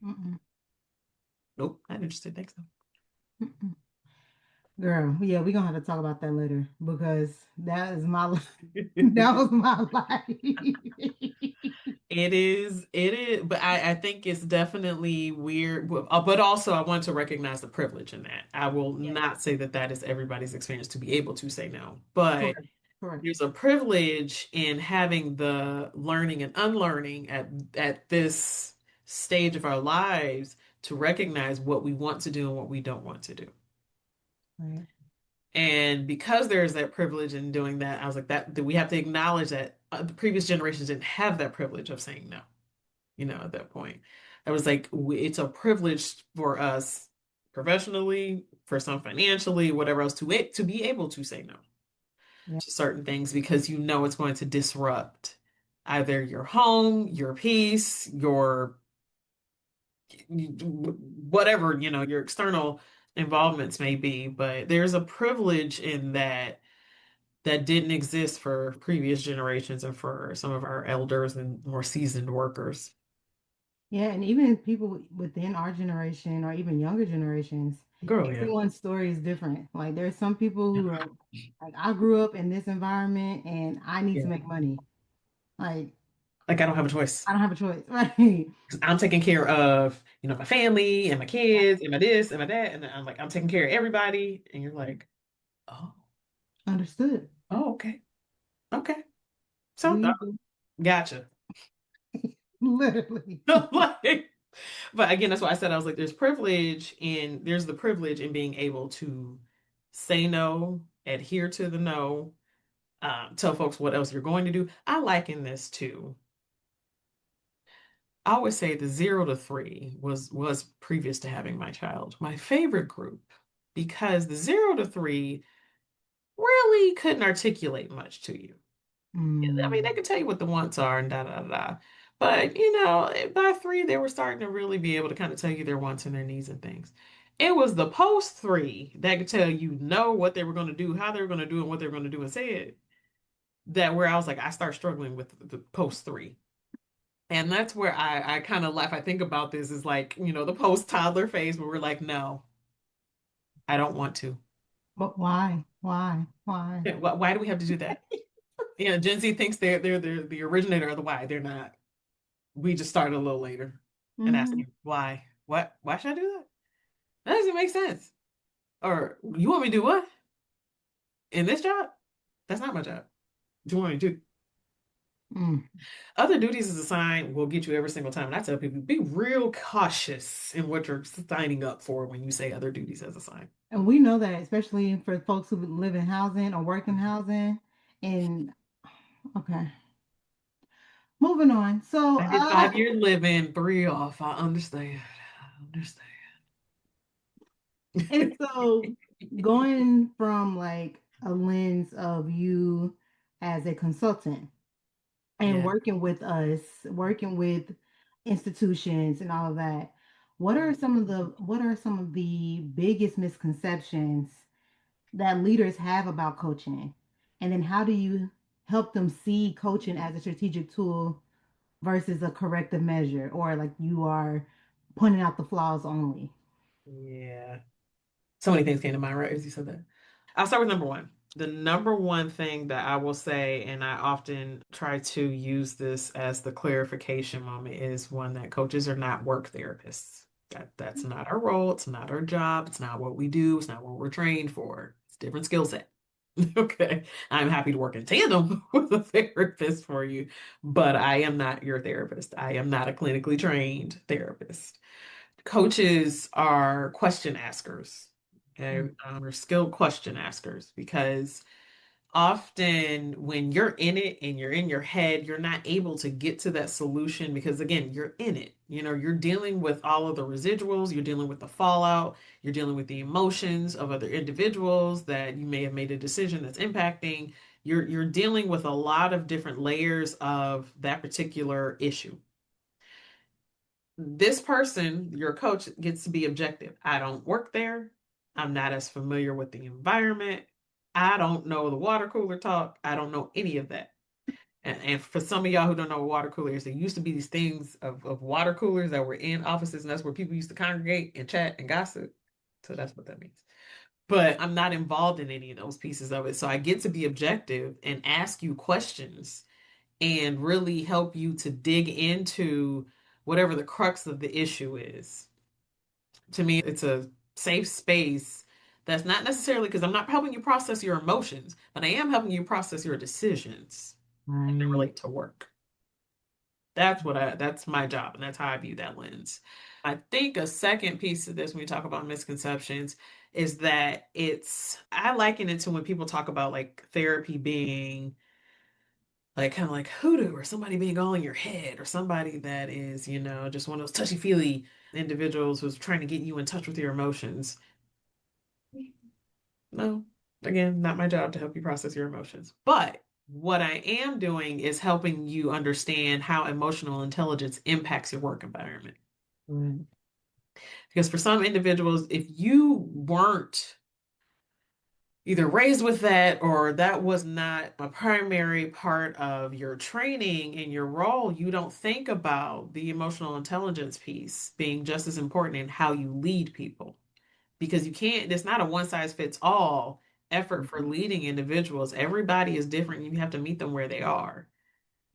Mm-mm. Nope, not interested. Thanks. Mm-mm. Girl, yeah, we're gonna have to talk about that later because that is my life. That was my life. It is, but I think it's definitely weird. But also, I want to recognize the privilege in that. I will Yes. not say that that is everybody's experience to be able to say no, but Correct. Correct. there's a privilege in having the learning and unlearning at this stage of our lives to recognize what we want to do and what we don't want to do. Right. And because there's that privilege in doing that, I was like, that we have to acknowledge that the previous generations didn't have that privilege of saying no, at that point. I was like, it's a privilege for us professionally, for some financially, whatever else, to be able to say no Yeah. to certain things because it's going to disrupt either your home, your peace, your whatever, your external involvements may be. But there's a privilege in that didn't exist for previous generations and for some of our elders and more seasoned workers. Yeah, and even people within our generation or even younger generations, Girl, yeah. everyone's story is different. Like there's some people who are like, I grew up in this environment and I need to Yeah. make money. Like, Like I don't have a choice. I don't have a choice. Right. 'Cause I'm taking care of, my family and my Yeah. kids and my this and my that. And I'm like, I'm taking care of everybody. And you're like, oh, Understood. oh, okay. Okay. Do So, you do? gotcha. Literally. Like, but again, that's why I said I was like, there's the privilege in being able to say no, adhere to the no, tell folks what else you're going to do. I liken this to, I always say the 0 to 3 was previous to having my child, my favorite group, because the 0 to 3 really couldn't articulate much to you. I mean, they Mm. could tell you what the wants are and da da da. Da. But by 3, they were starting to really be able to kind of tell you their wants and their needs and things. It was the post 3 that could tell you know what they were going to do, how they were going to do, and what they were going to do and say it. That where I was like, I start struggling with the post 3. And that's where I kind of laugh. I think about this is like, the post toddler phase where we're like, no, I don't want to. But why? Why? Why? Yeah, why do we have to do that? Gen Z thinks they're the originator of the why. They're not. We just started a little later and Hmm. asking why. What? Why should I do that? That doesn't make sense. Or you want me to do what? In this job? That's not my job. What do you want me to do? Mm. Other duties as assigned will get you every single time. And I tell people, be real cautious in what you're signing up for when you say other duties as assigned. And we know that, especially for folks who live in housing or work in housing. And okay, moving on. So, I did 5 years living, 3 off. I understand. I understand. and so going from like a lens of you as a consultant and Yeah. working with us, working with institutions and all of that, what are some of the biggest misconceptions that leaders have about coaching? And then how do you help them see coaching as a strategic tool versus a corrective measure, or like you are pointing out the flaws only? Yeah. So many things came to mind right as you said that. I'll start with number one. The number one thing that I will say, and I often try to use this as the clarification moment, is one that coaches are not work therapists. That's not our role. It's not our job. It's not what we do. It's not what we're trained for. It's a different skill set. Okay. I'm happy to work in tandem with a therapist for you, but I am not your therapist. I am not a clinically trained therapist. Coaches are question askers. Okay, we're skilled question askers because often when you're in it and you're in your head, you're not able to get to that solution because again, you're in it. You're dealing with all of the residuals, you're dealing with the fallout, you're dealing with the emotions of other individuals that you may have made a decision that's impacting. You're dealing with a lot of different layers of that particular issue. This person, your coach, gets to be objective. I don't work there. I'm not as familiar with the environment. I don't know the water cooler talk. I don't know any of that. And for some of y'all who don't know what water cooler is, there used to be these things of water coolers that were in offices, and that's where people used to congregate and chat and gossip. So that's what that means. But I'm not involved in any of those pieces of it. So I get to be objective and ask you questions and really help you to dig into whatever the crux of the issue is. To me, it's a safe space that's not necessarily because I'm not helping you process your emotions, but I am helping you process your decisions as they Right. relate to work. That's my job, and that's how I view that lens. I think a second piece of this when we talk about misconceptions is that I liken it to when people talk about like therapy being like kind of like hoodoo or somebody being all in your head or somebody that is, just one of those touchy-feely individuals who's trying to get you in touch with your emotions. No, again, not my job to help you process your emotions. But what I am doing is helping you understand how emotional intelligence impacts your work environment. Right. Because for some individuals, if you weren't either raised with that or that was not a primary part of your training and your role, you don't think about the emotional intelligence piece being just as important in how you lead people. Because you can't, it's not a one size fits all effort for leading individuals. Everybody is different. You have to meet them where they are.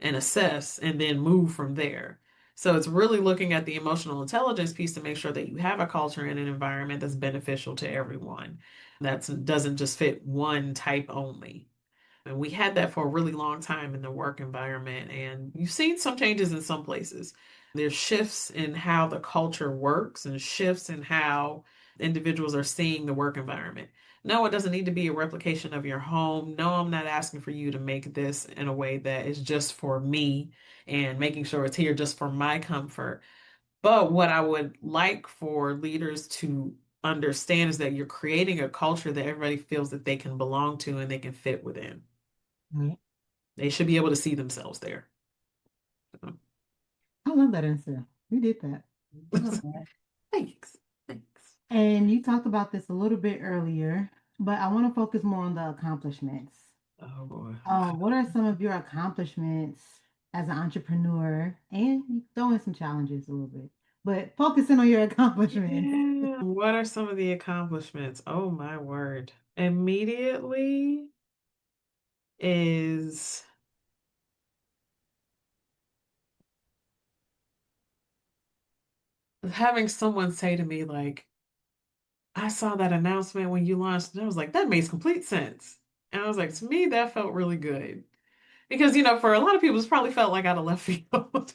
and assess and then move from there. So it's really looking at the emotional intelligence piece to make sure that you have a culture and an environment that's beneficial to everyone. That doesn't just fit one type only. And we had that for a really long time in the work environment. And you've seen some changes in some places. There's shifts in how the culture works and shifts in how individuals are seeing the work environment. No, it doesn't need to be a replication of your home. No, I'm not asking for you to make this in a way that is just for me and making sure it's here just for my comfort. But what I would like for leaders to understand is that you're creating a culture that everybody feels that they can belong to and they can fit within. Right. They should be able to see themselves there. I love that answer. You did that. I love that. Thanks. Thanks. And you talked about this a little bit earlier, but I want to focus more on the accomplishments. Oh boy. Okay. What are some of your accomplishments as an entrepreneur? And you throw in some challenges a little bit, but focusing on your accomplishments. Yeah. What are some of the accomplishments? Oh my word. Immediately is having someone say to me, like, I saw that announcement when you launched, and I was like, that makes complete sense. And I was like, to me, that felt really good. Because, for a lot of people, it's probably felt like out of left field.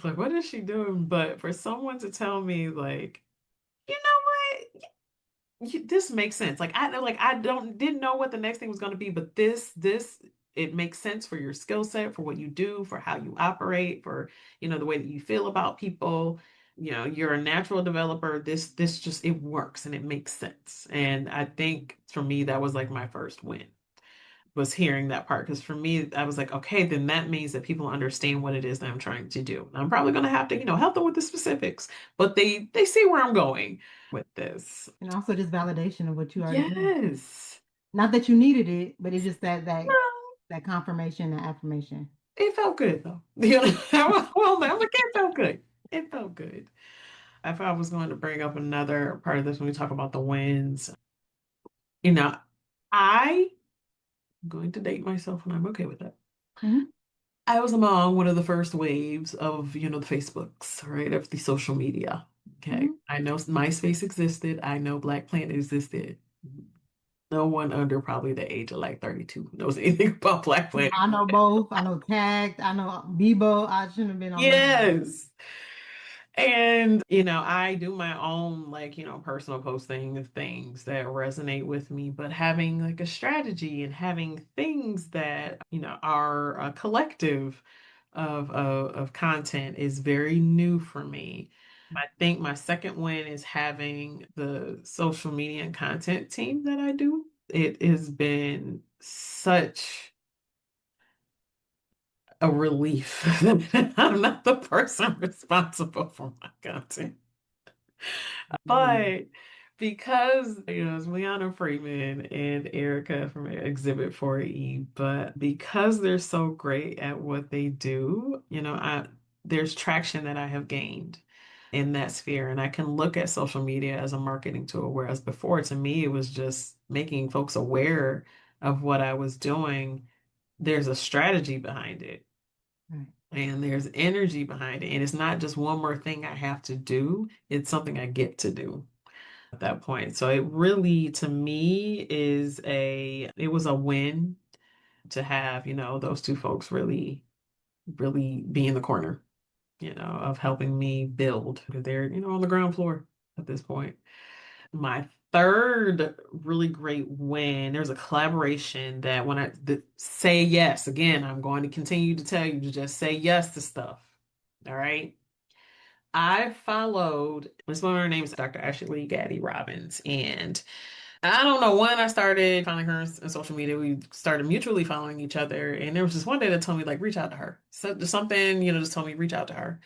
Like, what is she doing? But for someone to tell me, like, you know what? This makes sense. I don't didn't know what the next thing was going to be, but this it makes sense for your skill set, for what you do, for how you operate, for the way that you feel about people. You're a natural developer. This just it works and it makes sense. And I think for me that was like my first win was hearing that part because for me I was like, okay, then that means that people understand what it is that I'm trying to do. I'm probably going to have to, help them with the specifics, but they see where I'm going with this. And also just validation of what you already do. Yes. Not that you needed it, but it's just that No, that confirmation, that affirmation. it felt good though. Well, I'm like, it felt good. It felt good. If I was going to bring up another part of this when we talk about the wins, you know, I'm going to date myself and I'm okay with that. Mhm, I was among one of the first waves of, the Facebooks, right, of the social media. Okay. mhm. I know MySpace existed. I know Black Planet existed. No one under probably the age of like 32 knows anything about Black Planet. I know both. I know Tagged. I know Bebo. I shouldn't have been on them. Yes. And, I do my own, like, personal posting of things that resonate with me, but having like a strategy and having things that, are a collective of content is very new for me. I think my second win is having the social media and content team that I do. It has been such a relief that I'm not the person responsible for my content. Mm. But because, it's Liana Freeman and Erica from Exhibit 4E, but because they're so great at what they do, there's traction that I have gained in that sphere. And I can look at social media as a marketing tool, whereas before, to me, it was just making folks aware of what I was doing. There's a strategy behind it. Right. And there's energy behind it. And it's not just one more thing I have to do, it's something I get to do at that point. So it really, to me, it was a win to have, those two folks really, really be in the corner, of helping me build. They're, on the ground floor at this point. My third really great win, there's a collaboration that when say yes, again, I'm going to continue to tell you to just say yes to stuff. All right. I followed this woman, her name is Dr. Ashley Gaddy Robbins. And I don't know when I started following her on social media. We started mutually following each other. And there was just one day that told me, like, reach out to her. So just something, just told me, reach out to her.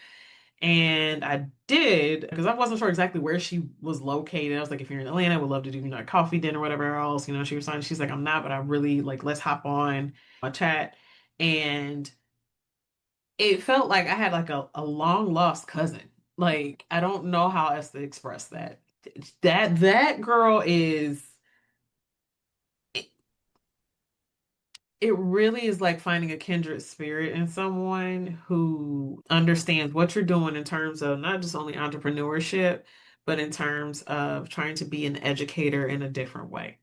And I did because I wasn't sure exactly where she was located. I was like, if you're in Atlanta, I would love to do, a coffee dinner, whatever else. She was saying, she's like, I'm not, but I really like, let's hop on a chat. And it felt like I had like a long lost cousin. Like, I don't know how else to express that. That girl is It really is like finding a kindred spirit in someone who understands what you're doing in terms of not just only entrepreneurship, but in terms of trying to be an educator in a different way.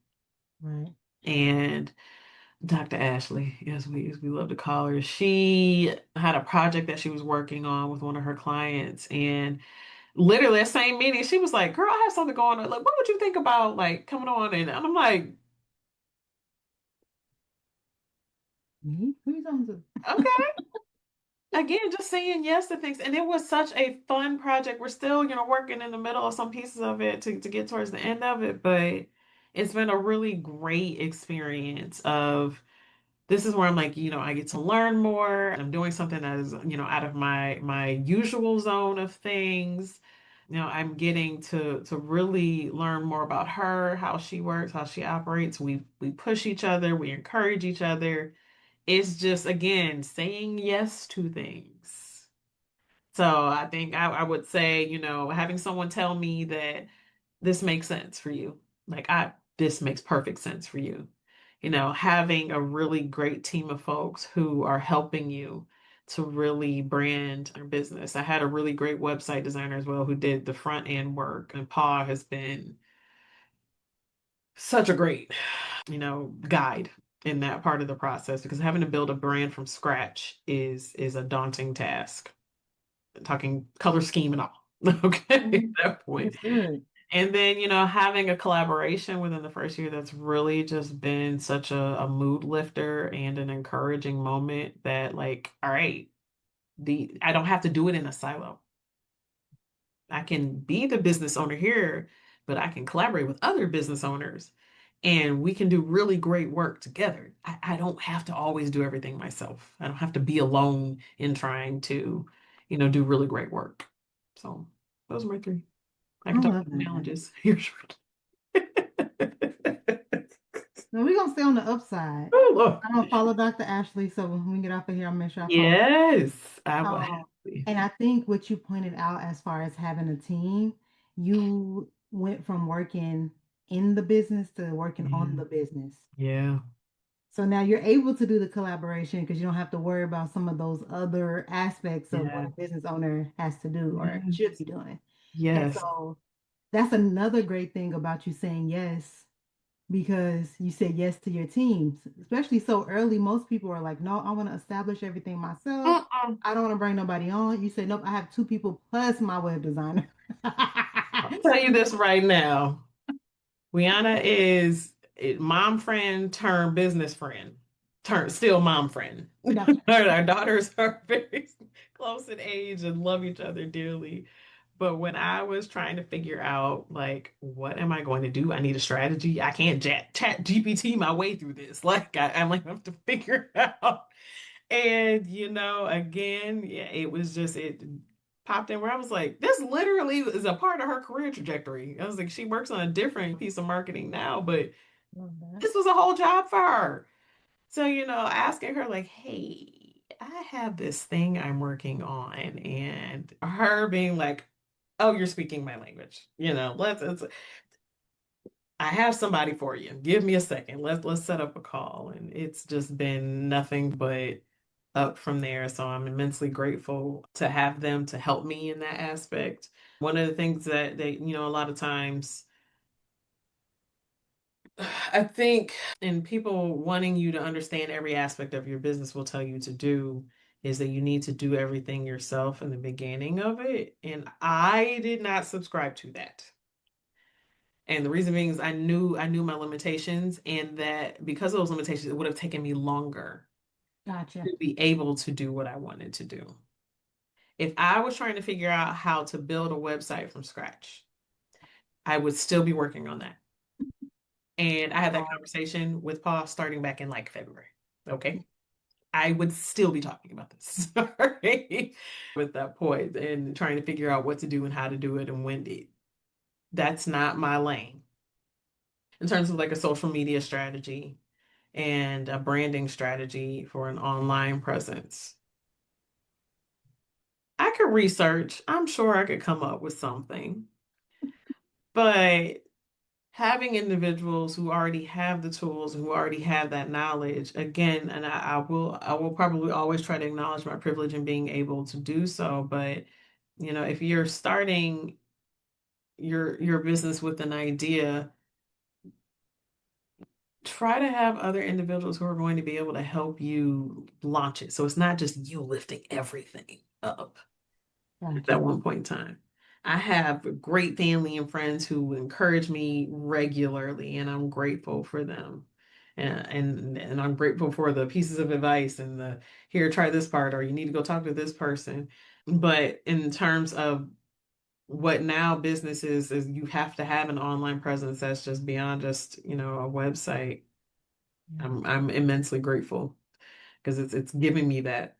Right. And Dr. Ashley, as we love to call her, she had a project that she was working on with one of her clients. And literally that same meeting, she was like, girl, I have something going on. Like, what would you think about like coming on? And I'm like, Me? Who you talking to? okay. Again, just saying yes to things. And it was such a fun project. We're still, working in the middle of some pieces of it to get towards the end of it, but it's been a really great experience of this is where I'm like, I get to learn more. I'm doing something that is, out of my usual zone of things. I'm getting to really learn more about her, how she works, how she operates. We push each other, we encourage each other. It's just, again, saying yes to things. So I think I would say, having someone tell me that this makes sense for you. Like this makes perfect sense for you. Having a really great team of folks who are helping you to really brand your business. I had a really great website designer as well who did the front end work, and Paul has been such a great, guide in that part of the process because having to build a brand from scratch is a daunting task. Talking color scheme and all. Okay, at Mhm. that point. That's good. And then, having a collaboration within the first year that's really just been such a mood lifter and an encouraging moment that like, all right, I don't have to do it in a silo. I can be the business owner here, but I can collaborate with other business owners and we can do really great work together. I don't have to always do everything myself. I don't have to be alone in trying to, do really great work. So those are my three. I I can talk love about that. challenges. Here's So we're gonna stay on the upside. Oh, Lord. I'm gonna follow Dr. Ashley, so when we get off of here, I'll make sure I follow. Yes, I will Um, happily. and I think what you pointed out as far as having a team, you went from working in the business to working on Yeah. the business. Yeah. So now you're able to do the collaboration because you don't have to worry about some of those other aspects of what Yeah. a business owner has to do or should Yes. be doing. And Yes. so that's another great thing about you saying yes because you said yes to your teams, especially so early. Most people are like, no, I want to establish everything myself. Uh-uh. I don't want to bring nobody on. You said, nope, I have two people plus my web designer. I'll tell you this right now. Rihanna is mom friend turned business friend, turned still mom friend. Gotcha. Our daughters are very close in age and love each other dearly. But when I was trying to figure out, like, what am I going to do? I need a strategy. I can't chat GPT my way through this. Like, I'm like, I have to figure it out. And, again, yeah, it popped in where I was like, this literally is a part of her career trajectory. I was like, she works on a different piece of marketing now, but Love that. this was a whole job for her. So, asking her, like, hey, I have this thing I'm working on, and her being like, oh, you're speaking my language. I have somebody for you. Give me a second. Let's set up a call. And it's just been nothing but up from there. So I'm immensely grateful to have them to help me in that aspect. One of the things that they, a lot of times I think and people wanting you to understand every aspect of your business will tell you to do is that you need to do everything yourself in the beginning of it. And I did not subscribe to that. And the reason being is I knew my limitations and that because of those limitations, it would have taken me longer Gotcha. to be able to do what I wanted to do. If I was trying to figure out how to build a website from scratch, I would still be working on that. And I had that Wow. conversation with Paul starting back in like February. Okay. I would still be talking about this. Sorry. With that point and trying to figure out what to do and how to do it and when to. That's not my lane. In terms of like a social media strategy and a branding strategy for an online presence, I could research. I'm sure I could come up with something. But having individuals who already have the tools, who already have that knowledge, again, and I will probably always try to acknowledge my privilege in being able to do so. But, if you're starting your business with an idea, try to have other individuals who are going to be able to help you launch it. So it's not just you lifting everything up at Gotcha. one point in time. I have great family and friends who encourage me regularly, and I'm grateful for them. And I'm grateful for the pieces of advice and the here, try this part, or you need to go talk to this person. But in terms of what now business is you have to have an online presence that's just beyond just, a website. Yeah. I'm immensely grateful because it's giving me that,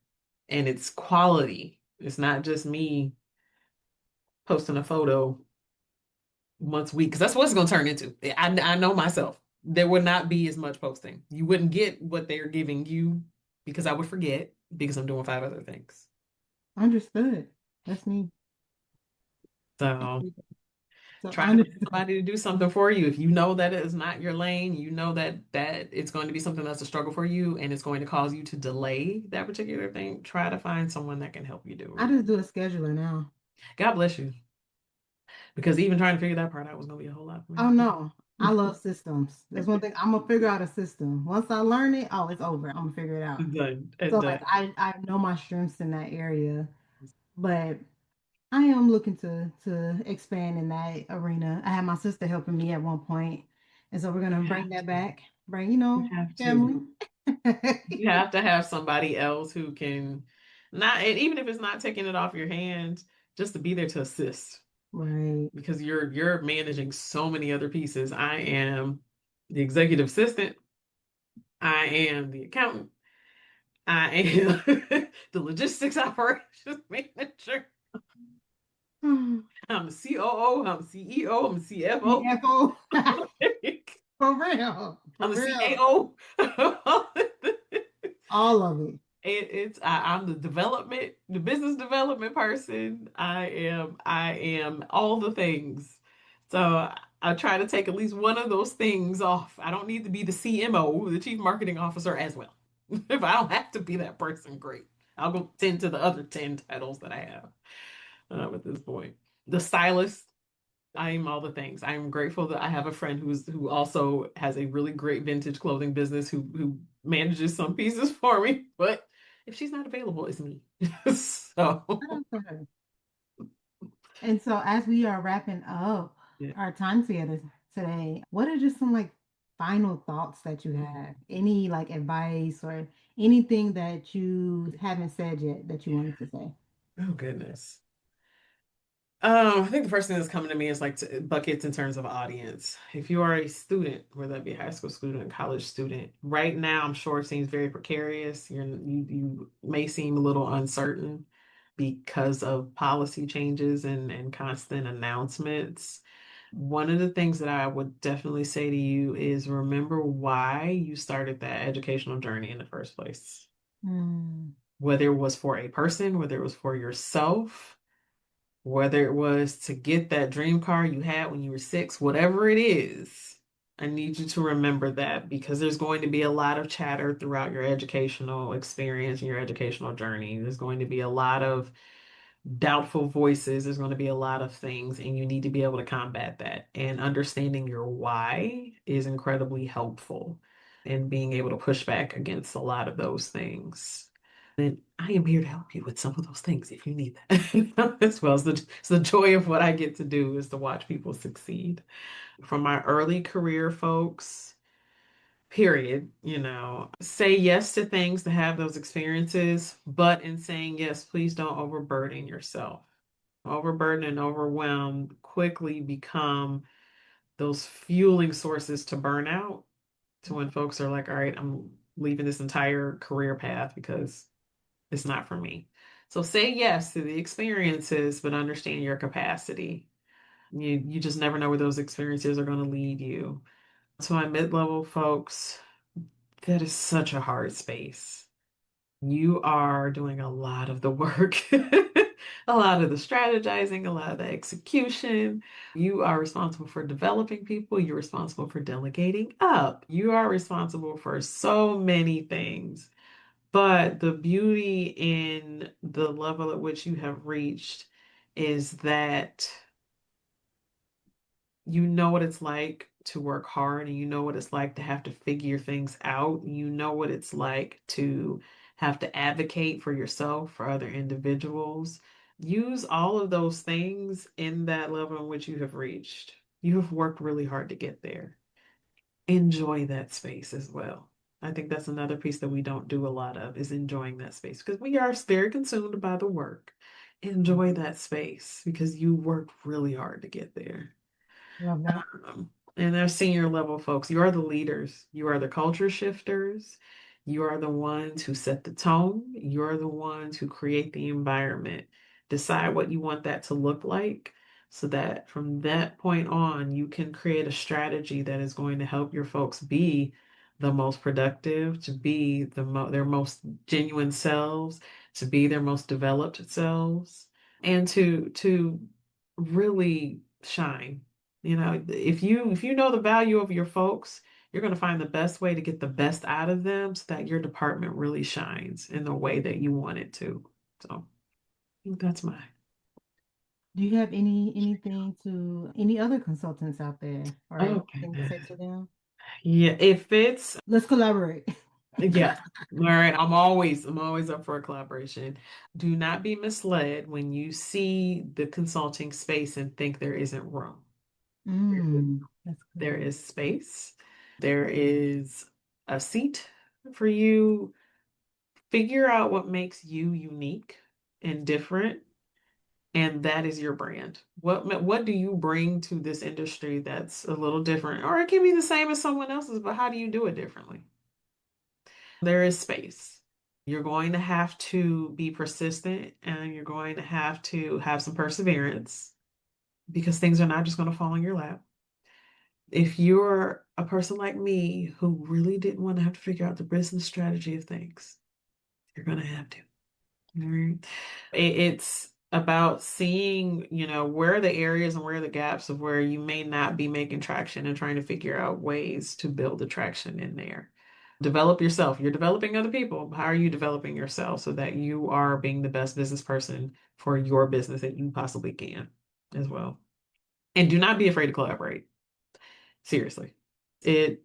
and it's quality. It's not just me posting a photo once a week because that's what it's going to turn into. I know myself. There would not be as much posting. You wouldn't get what they're giving you because I would forget because I'm doing five other things. Understood. That's me. So So try to find understood. somebody to do something for you. If you know that it is not your lane, you know that it's going to be something that's a struggle for you and it's going to cause you to delay that particular thing. Try to find someone that can help you do I it. just do a scheduler now. God bless you. Because even trying to figure that part out was going to be a whole lot for Oh me. no, I love systems. That's one thing. I'm gonna figure out a system. Once I learn it, oh, it's over. I'm gonna figure it out. Done. So like Done. I know my strengths in that area, but I am looking to expand in that arena. I had my sister helping me at one point, and so we're gonna You bring have that to. back. Bring, You have to. family. You have to have somebody else who can not, and even if it's not taking it off your hands, just to be there to assist Right. because you're managing so many other pieces. I am the executive assistant. I am the accountant. I am the logistics operations manager. I'm the COO. I'm the CEO. I'm the CFO. CFO. I'm For real. For the real. CAO. All of it. I'm the business development person. I am all the things. So I try to take at least one of those things off. I don't need to be the CMO, the chief marketing officer as well. If I don't have to be that person, great. I'll go tend to the other 10 titles that I have at this point. The stylist, I am all the things. I am grateful that I have a friend who also has a really great vintage clothing business who manages some pieces for me. But if she's not available, it's me. Shout So out to her. And so, as we are wrapping up yeah. our time together today, what are just some like final thoughts that you have? Any like advice or anything that you haven't said yet that you wanted to say? Oh goodness. I think the first thing that's coming to me is like buckets in terms of audience. If you are a student, whether that be a high school student, college student, right now I'm sure it seems very precarious. You may seem a little uncertain because of policy changes and constant announcements. One of the things that I would definitely say to you is remember why you started that educational journey in the first place. Mm, Whether it was for a person, whether it was for yourself, whether it was to get that dream car you had when you were six, whatever it is, I need you to remember that because there's going to be a lot of chatter throughout your educational experience and your educational journey. There's going to be a lot of doubtful voices. There's going to be a lot of things, and you need to be able to combat that. And understanding your why is incredibly helpful in being able to push back against a lot of those things. And I am here to help you with some of those things if you need that as well. It's the joy of what I get to do is to watch people succeed. From my early career folks, period, say yes to things to have those experiences, but in saying yes, please don't overburden yourself. Overburden and overwhelmed quickly become those fueling sources to burnout, to when folks are like, all right, I'm leaving this entire career path because it's not for me. So say yes to the experiences, but understand your capacity. You just never know where those experiences are going to lead you. To my mid-level folks, that is such a hard space. You are doing a lot of the work. A lot of the strategizing, a lot of the execution. You are responsible for developing people. You're responsible for delegating up. You are responsible for so many things. But the beauty in the level at which you have reached is that you know what it's like to work hard and you know what it's like to have to figure things out. You know what it's like to have to advocate for yourself, for other individuals. Use all of those things in that level in which you have reached. You have worked really hard to get there. Enjoy that space as well. I think that's another piece that we don't do a lot of is enjoying that space because we are very consumed by the work. Enjoy that space because you worked really hard to get there. Love that. And they're senior level folks. You are the leaders. You are the culture shifters. You are the ones who set the tone. You're the ones who create the environment. Decide what you want that to look like so that from that point on, you can create a strategy that is going to help your folks be the most productive, to be their most genuine selves, to be their most developed selves, and to really shine. If you know the value of your folks, you're going to find the best way to get the best out of them so that your department really shines in the way that you want it to. So that's my. Do you have anything to any other consultants out there or Okay. anything to say to them? Yeah, if it's Let's collaborate. yeah. All right. I'm always up for a collaboration. Do not be misled when you see the consulting space and think there isn't room. That's There good. is space. There is a seat for you. Figure out what makes you unique and different, and that is your brand. What do you bring to this industry that's a little different, or it can be the same as someone else's, but how do you do it differently? There is space. You're going to have to be persistent, and you're going to have some perseverance because things are not just going to fall in your lap. If you're a person like me who really didn't want to have to figure out the business strategy of things, you're going to have to. All right. It's about seeing, where are the areas and where are the gaps of where you may not be making traction and trying to figure out ways to build the traction in there. Develop yourself. You're developing other people. How are you developing yourself so that you are being the best business person for your business that you possibly can as well? And do not be afraid to collaborate. Seriously. It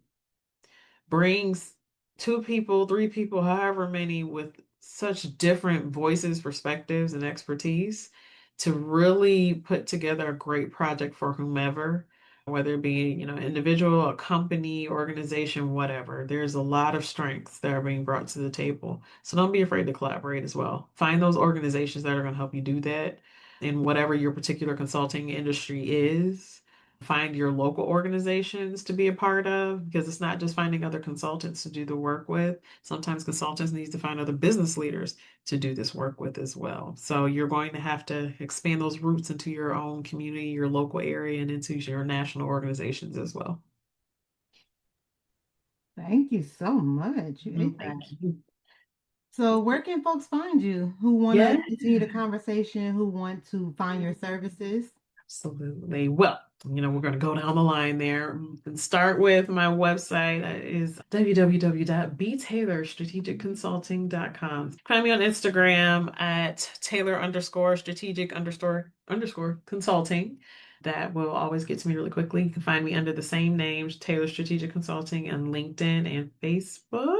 brings two people, three people, however many, with such different voices, perspectives, and expertise to really put together a great project for whomever, whether it be, individual, a company, organization, whatever. There's a lot of strengths that are being brought to the table. So don't be afraid to collaborate as well. Find those organizations that are going to help you do that in whatever your particular consulting industry is. Find your local organizations to be a part of because it's not just finding other consultants to do the work with. Sometimes consultants need to find other business leaders to do this work with as well. So you're going to have to expand those roots into your own community, your local area, and into your national organizations as well. Thank you so much. You ate that. Thank you. So, where can folks find you who want Yeah. to continue the conversation, who want to find your services? Absolutely. Well, we're going to go down the line there and start with my website is www.btaylorstrategicconsulting.com. Find me on Instagram at Taylor underscore strategic underscore consulting. That will always get to me really quickly. You can find me under the same names, Taylor Strategic Consulting, on LinkedIn and Facebook.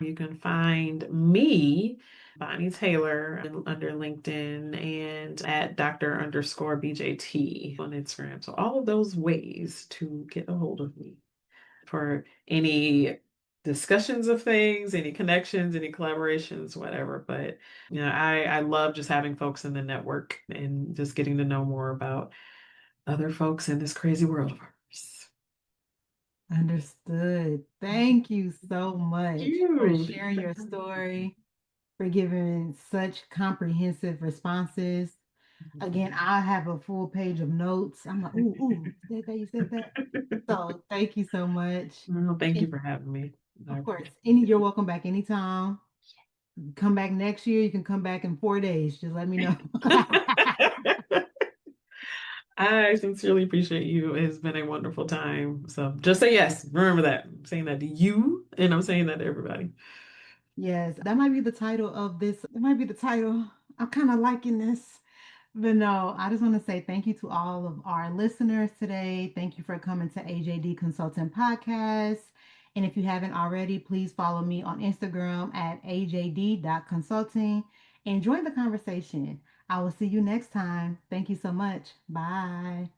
You can find me Bonnie Taylor under LinkedIn and at Dr. underscore BJT on Instagram. So all of those ways to get a hold of me for any discussions of things, any connections, any collaborations, whatever. But I love just having folks in the network and just getting to know more about other folks in this crazy world of ours. Understood. Thank you so Thank much for you. sharing your story, for giving such comprehensive responses. Again, I have a full page of notes. I'm like, ooh, ooh, you said that. So thank you so much. Well, thank you And for having me. I of course, appreciate you're welcome back anytime. Come back next year. You can come back in 4 days. Just let me know. I sincerely appreciate you. It's been a wonderful time. So just say yes. Remember that. I'm saying that to you, and I'm saying that to everybody. Yes, that might be the title of this. It might be the title. I'm kind of liking this. But no, I just want to say thank you to all of our listeners today. Thank you for coming to AJD Consulting Podcast. And if you haven't already, please follow me on Instagram at ajd.consulting and join the conversation. I will see you next time. Thank you so much. Bye.